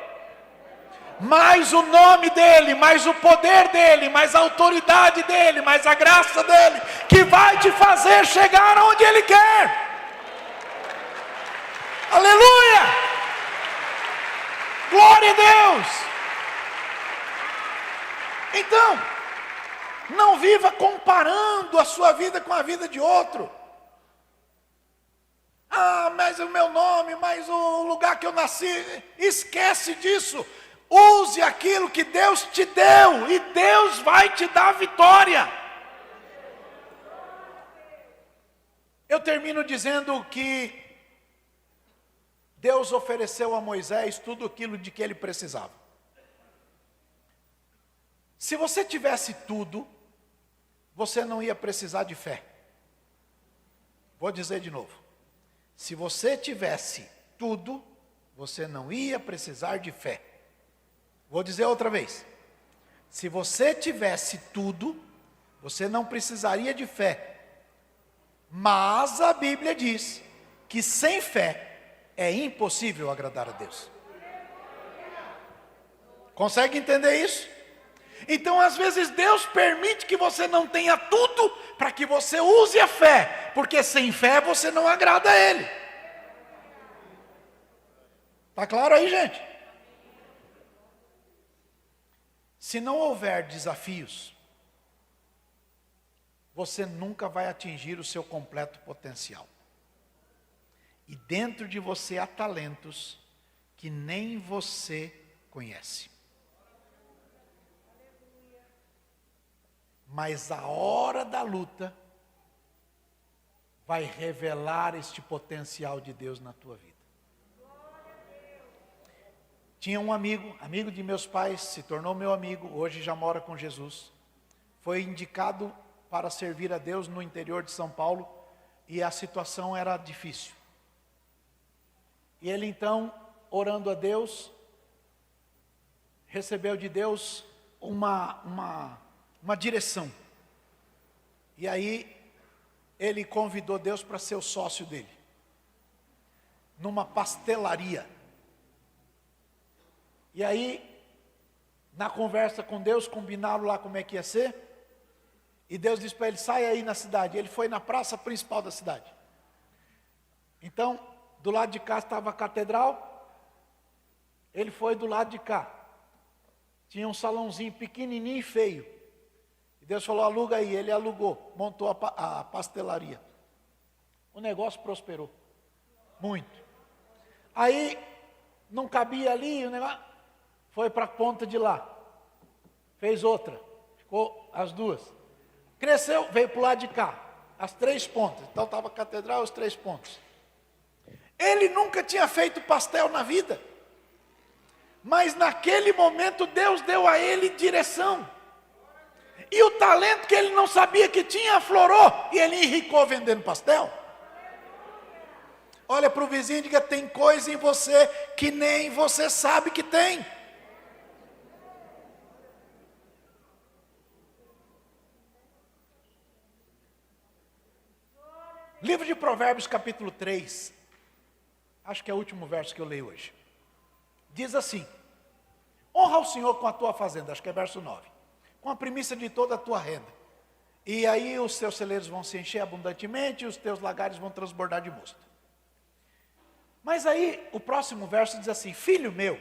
Mais o nome dele, mais o poder dele, mais a autoridade dele, mais a graça dele, que vai te fazer chegar onde ele quer. Aleluia! Glória a Deus! Então, não viva comparando a sua vida com a vida de outro. Ah, mas o meu nome, mas o lugar que eu nasci, esquece disso. Use aquilo que Deus te deu e Deus vai te dar vitória. Eu termino dizendo que Deus ofereceu a Moisés tudo aquilo de que ele precisava. Se você tivesse tudo, você não ia precisar de fé. Vou dizer de novo. Se você tivesse tudo, você não ia precisar de fé. Vou dizer outra vez. Se você tivesse tudo, você não precisaria de fé. Mas a Bíblia diz que sem fé é impossível agradar a Deus. Consegue entender isso? Então, às vezes, Deus permite que você não tenha tudo para que você use a fé, porque sem fé você não agrada a Ele. Está claro aí, gente? Se não houver desafios, você nunca vai atingir o seu completo potencial. E dentro de você há talentos que nem você conhece. Mas a hora da luta vai revelar este potencial de Deus na tua vida. Tinha um amigo de meus pais, se tornou meu amigo, hoje já mora com Jesus. Foi indicado para servir a Deus no interior de São Paulo e a situação era difícil. E ele então, orando a Deus, recebeu de Deus uma direção. E aí ele convidou Deus para ser o sócio dele, numa pastelaria. E aí, na conversa com Deus, combinaram lá como é que ia ser, e Deus disse para ele, sai aí na cidade. Ele foi na praça principal da cidade. Então, do lado de cá estava a catedral, ele foi do lado de cá. Tinha um salãozinho pequenininho e feio. E Deus falou, aluga aí. Ele alugou, montou a pastelaria. O negócio prosperou. Muito. Aí, não cabia ali, o negócio foi para a ponta de lá. Fez outra. Ficou as duas. Cresceu, veio para o lado de cá. As 3 pontas. Então estava a catedral, os 3 pontos. Ele nunca tinha feito pastel na vida. Mas naquele momento Deus deu a ele direção. E o talento que ele não sabia que tinha aflorou. E ele enricou vendendo pastel. Olha para o vizinho e diga, tem coisa em você que nem você sabe que tem. Livro de Provérbios capítulo 3. Acho que é o último verso que eu leio hoje. Diz assim, honra o Senhor com a tua fazenda, acho que é verso 9, com a primícia de toda a tua renda, e aí os teus celeiros vão se encher abundantemente, e os teus lagares vão transbordar de mosto. Mas aí o próximo verso diz assim, filho meu,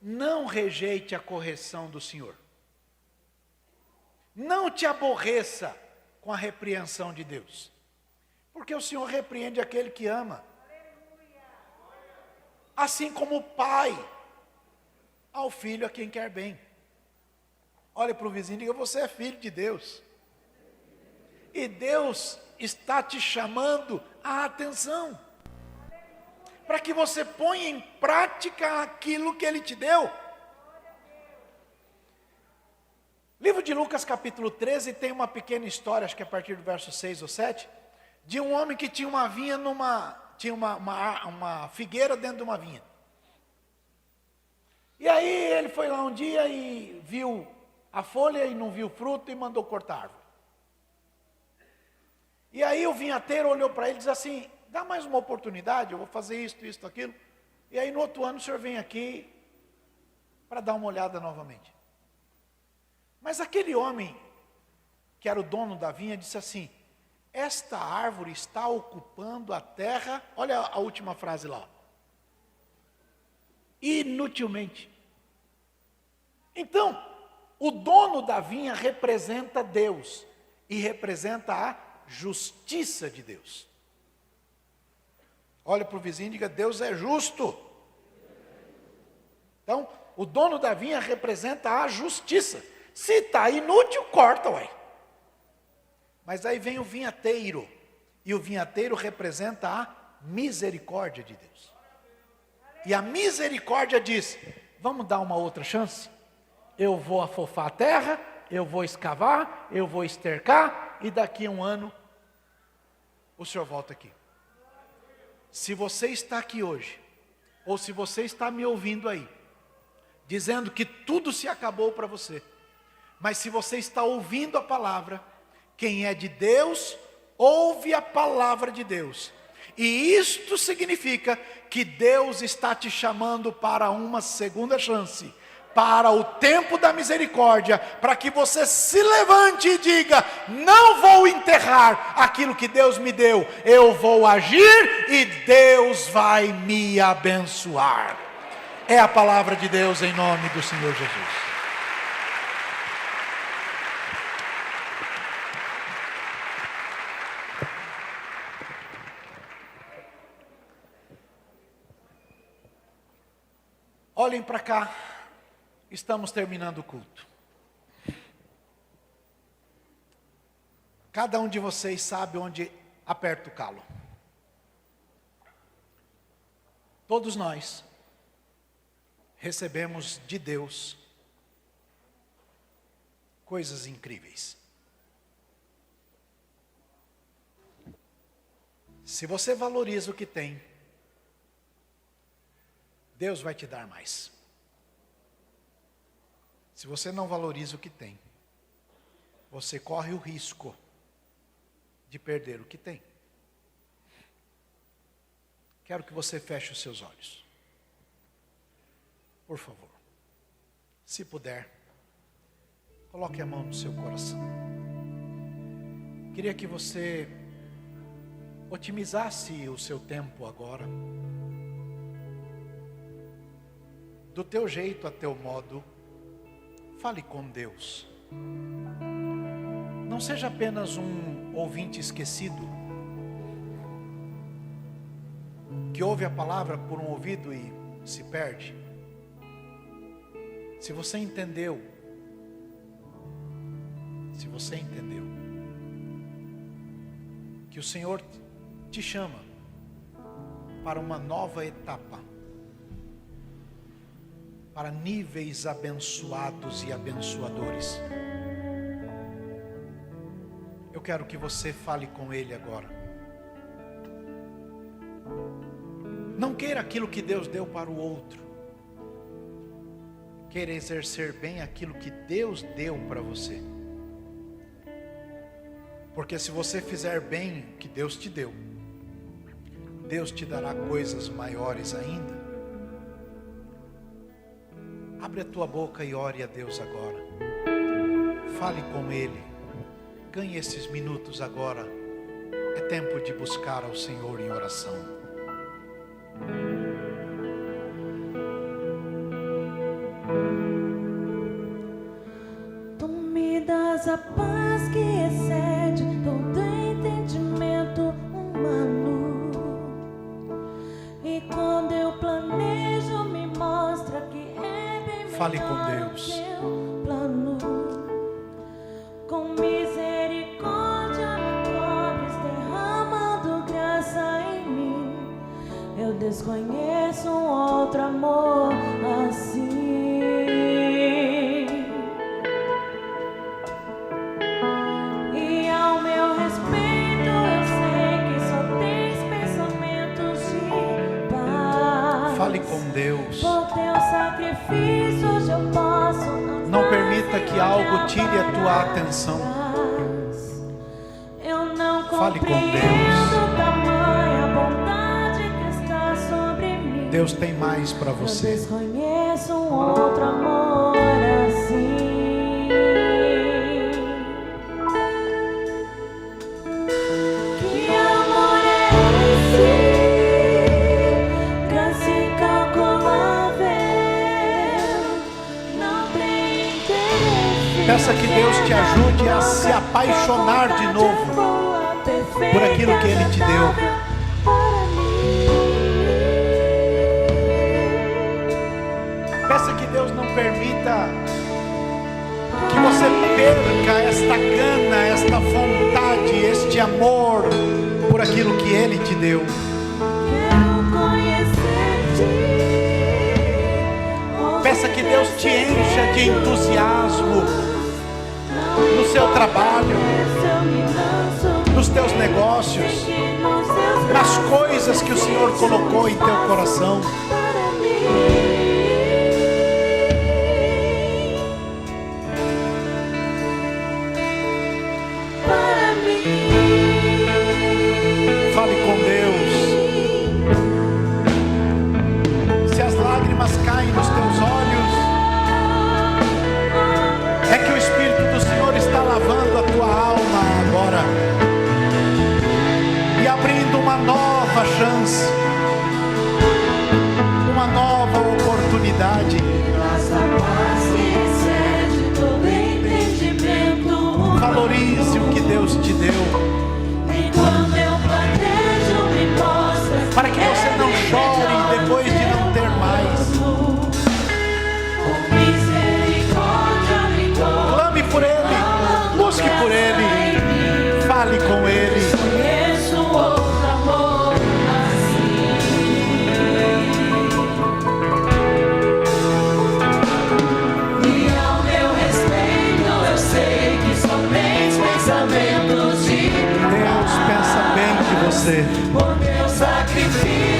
não rejeite a correção do Senhor, não te aborreça com a repreensão de Deus, porque o Senhor repreende aquele que ama, assim como o pai ao filho a quem quer bem. Olha para o vizinho e diga, você é filho de Deus. E Deus está te chamando a atenção. Para que você ponha em prática aquilo que Ele te deu. Livro de Lucas capítulo 13 tem uma pequena história, acho que é a partir do verso 6 ou 7, de um homem que tinha uma vinha tinha uma figueira dentro de uma vinha. E aí ele foi lá um dia e viu a folha e não viu o fruto e mandou cortar a árvore. E aí o vinhateiro olhou para ele e disse assim, dá mais uma oportunidade, eu vou fazer isto, aquilo. E aí no outro ano o senhor vem aqui para dar uma olhada novamente. Mas aquele homem, que era o dono da vinha, disse assim, esta árvore está ocupando a terra, olha a última frase lá, inutilmente. Então, o dono da vinha representa Deus, e representa a justiça de Deus. Olha para o vizinho e diga, Deus é justo. Então, o dono da vinha representa a justiça. Se está inútil, corta, ué. Mas aí vem o vinhateiro, e o vinhateiro representa a misericórdia de Deus. E a misericórdia diz, vamos dar uma outra chance? Eu vou afofar a terra, eu vou escavar, eu vou estercar, e daqui a um ano, o senhor volta aqui. Se você está aqui hoje, ou se você está me ouvindo aí, dizendo que tudo se acabou para você, mas se você está ouvindo a palavra, quem é de Deus, ouve a palavra de Deus. E isto significa que Deus está te chamando para uma segunda chance, para o tempo da misericórdia, para que você se levante e diga, não vou enterrar aquilo que Deus me deu, eu vou agir e Deus vai me abençoar. É a palavra de Deus em nome do Senhor Jesus. Olhem para cá, estamos terminando o culto. Cada um de vocês sabe onde aperta o calo. Todos nós recebemos de Deus coisas incríveis. Se você valoriza o que tem, Deus vai te dar mais. Se você não valoriza o que tem, você corre o risco de perder o que tem. Quero que você feche os seus olhos. Por favor. Se puder, coloque a mão no seu coração. Queria que você otimizasse o seu tempo agora. Do teu jeito, a teu modo. Fale com Deus. Não seja apenas um ouvinte esquecido, que ouve a palavra por um ouvido e se perde. Se você entendeu, que o Senhor te chama para uma nova etapa, para níveis abençoados e abençoadores, eu quero que você fale com Ele agora. Não queira aquilo que Deus deu para o outro. Queira exercer bem aquilo que Deus deu para você. Porque se você fizer bem o que Deus te deu, Deus te dará coisas maiores ainda. Abre a tua boca e ore a Deus agora. Fale com Ele. Ganhe esses minutos agora. É tempo de buscar ao Senhor em oração. Tu me das a paz que excede todo entendimento humano. E quando eu planejo, me mostra que é bem Fale com melhor Deus. o teu plano. Com misericórdia me cobres, derramando graça em mim. Eu desconheço um outro amor assim. E ao meu respeito eu sei que só tens pensamentos de paz. Fale com Deus. Por teu sacrifício hoje eu posso Não permita que algo tire a tua atenção. Eu não Fale com compreendo tamanha bondade que está sobre mim. Deus tem mais para Eu você. desconheço um outro amor assim. Que amor é esse? Casi incalculável. Não tem interesse. Peça que Deus te ajude a se apaixonar de novo por aquilo que Ele te deu. Peça que Deus não permita que você perca esta gana, esta vontade, este amor por aquilo que Ele te deu. Peça que Deus te encha de entusiasmo no seu trabalho, nos teus negócios, nas coisas que o Senhor colocou em teu coração. Fale com Deus. Se as lágrimas caem nos teus olhos, é que o Espírito do Senhor está lavando a tua alma agora e abrindo uma nova chance, uma nova oportunidade. Valorize o que Deus te deu, para que você não chore depois de não ter mais. Clame por Ele, busque por Ele, fale com Ele. Deus pensa bem de você. Por teu sacrifício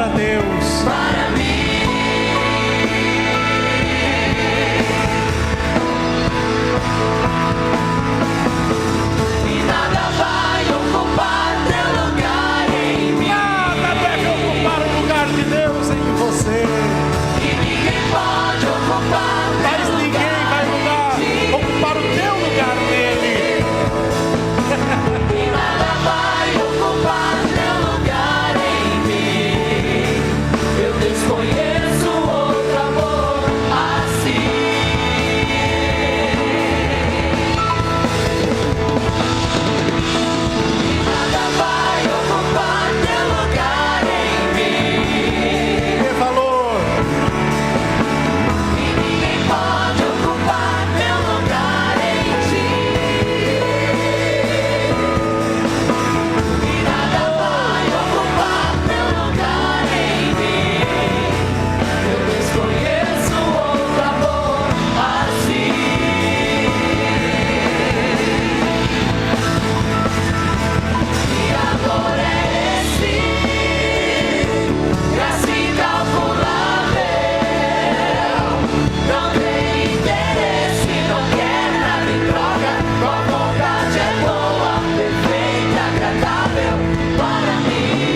a Deus. Para mim. E nada vai ocupar teu lugar em mim. Nada deve ocupar o lugar de Deus em você. E ninguém pode ocupar Mas teu ninguém lugar. vai ocupar o teu lugar nele. E nada vai ocupar teu lugar em mim. Eu desconheço outro amor assim. E nada vai ocupar teu lugar em mim. Dê valor. E ninguém pode ocupar teu lugar em ti. E nada vai ocupar teu lugar em mim. Eu desconheço outro amor assim. Que amor é esse? Graça incalculável. Não tem interesse, não quer nada em troca. Tua vontade é boa, perfeita, agradável para mim.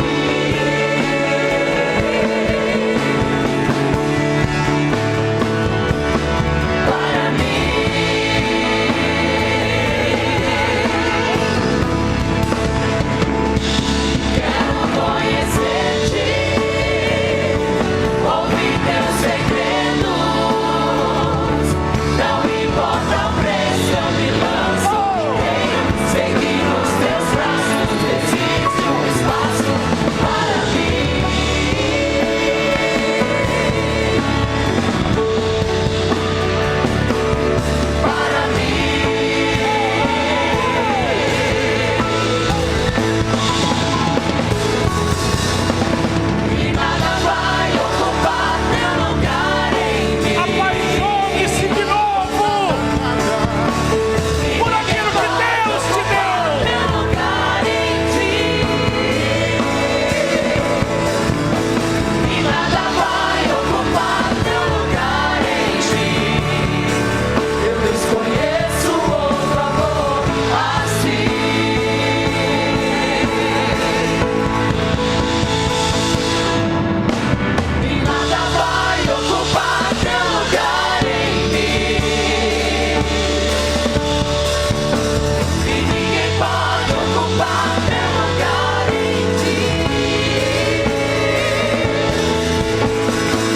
Para mim. Quero conhecer-te, ouvir teus segredos. Não importa o preço, eu me lanço inteiro. Seguir os teus braços, existe espaço para mim. Para mim. E nada vai ocupar teu lugar em mim. Apaixone-se de novo por aquilo que Deus te deu. Teu lugar em ti. E nada vai ocupar teu lugar em ti. Eu desconheço outro amor assim. E nada vai ocupar teu lugar em mim. E ninguém pode ocupar teu lugar em ti.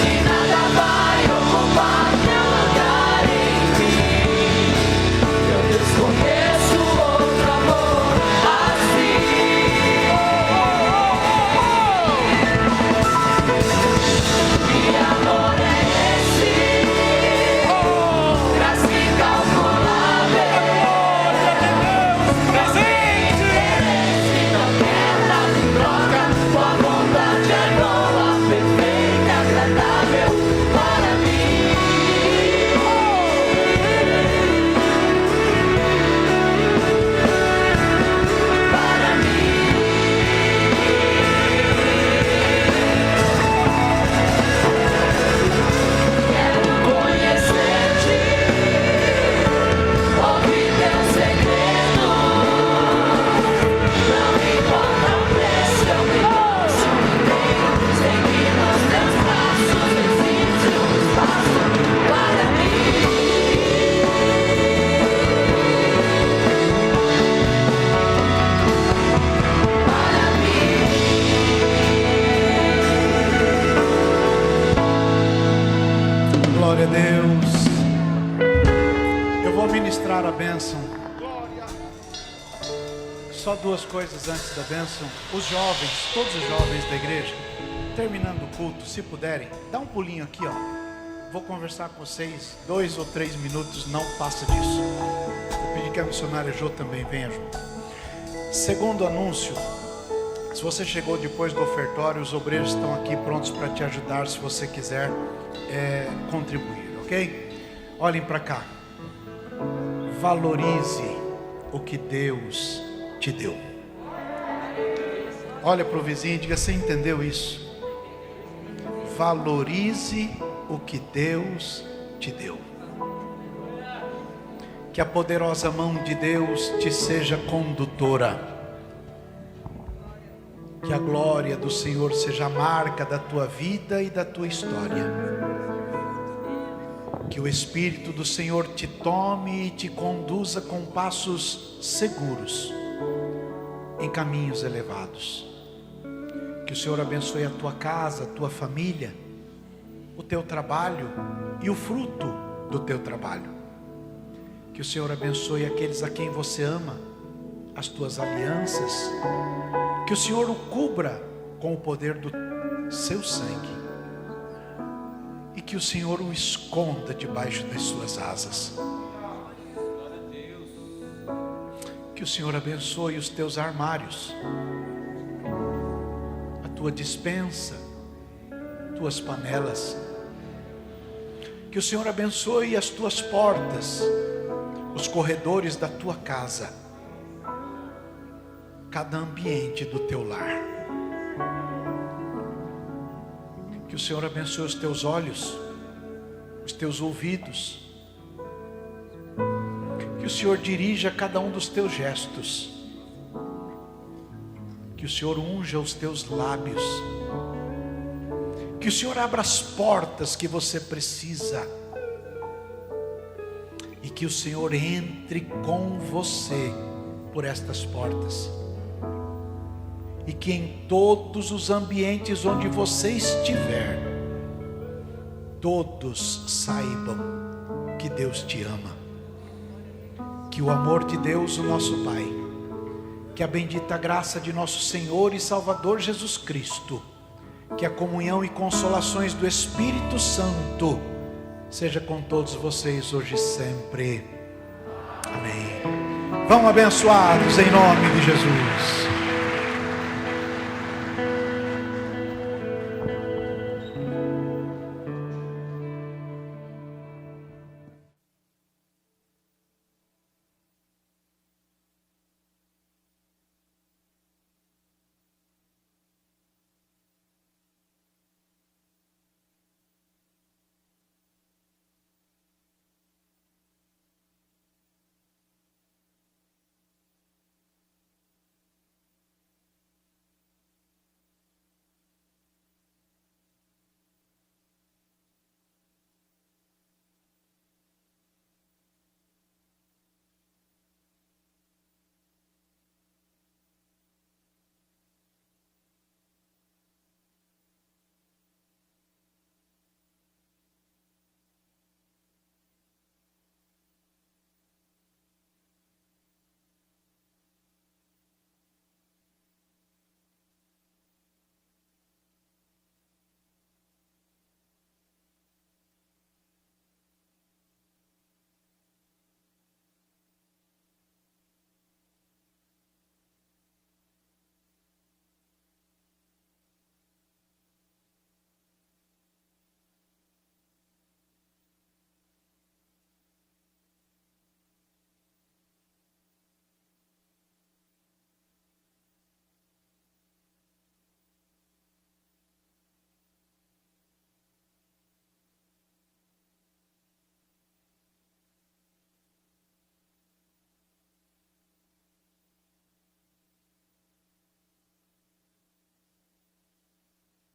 E nada vai ocupar teu lugar em mim. Eu desconheço outro amor assim. Que amor é esse? Graça incalculável. Interesse, não quer nada em troca. Tua vontade é boa, perfeita, agradável para mim. Para mim. Quero conhecer-te, ouvir teus segredos. Não importa o preço, eu me lanço inteiro. Seguir nos teus braços, existe espaço para mim. Para mim. Glória a Deus. Eu vou ministrar a bênção. Só duas coisas antes da bênção. Os jovens, todos os jovens da igreja, terminando o culto, se puderem, dá um pulinho aqui, ó. Vou conversar com vocês 2 ou 3 minutos, não passa disso. Vou pedir que a missionária Jô também venha junto. Segundo anúncio, se você chegou depois do ofertório, os obreiros estão aqui prontos para te ajudar se você quiser contribuir, ok? Olhem para cá. Valorize o que Deus te deu. Olha para o vizinho e diga: você entendeu isso? valorize o que Deus te deu. Que a poderosa mão de Deus te seja condutora. Que a glória do Senhor seja a marca da tua vida e da tua história. Que o Espírito do Senhor te tome e te conduza com passos seguros em caminhos elevados. Que o Senhor abençoe a tua casa, a tua família, o teu trabalho e o fruto do teu trabalho. Que o Senhor abençoe aqueles a quem você ama, as tuas alianças. Que o Senhor o cubra com o poder do seu sangue. E que o Senhor o esconda debaixo das suas asas. Que o Senhor abençoe os teus armários, a tua despensa, tuas panelas. Que o Senhor abençoe as tuas portas, os corredores da tua casa, cada ambiente do teu lar. Que o Senhor abençoe os teus olhos, os teus ouvidos. Que o Senhor dirija cada um dos teus gestos. Que o Senhor unja os teus lábios. Que o Senhor abra as portas que você precisa. E que o Senhor entre com você por estas portas. E que em todos os ambientes onde você estiver, todos saibam que Deus te ama. Que o amor de Deus, o nosso Pai, que a bendita graça de nosso Senhor e Salvador Jesus Cristo, que a comunhão e consolações do Espírito Santo seja com todos vocês hoje e sempre. Amém. Vamos abençoados em nome de Jesus.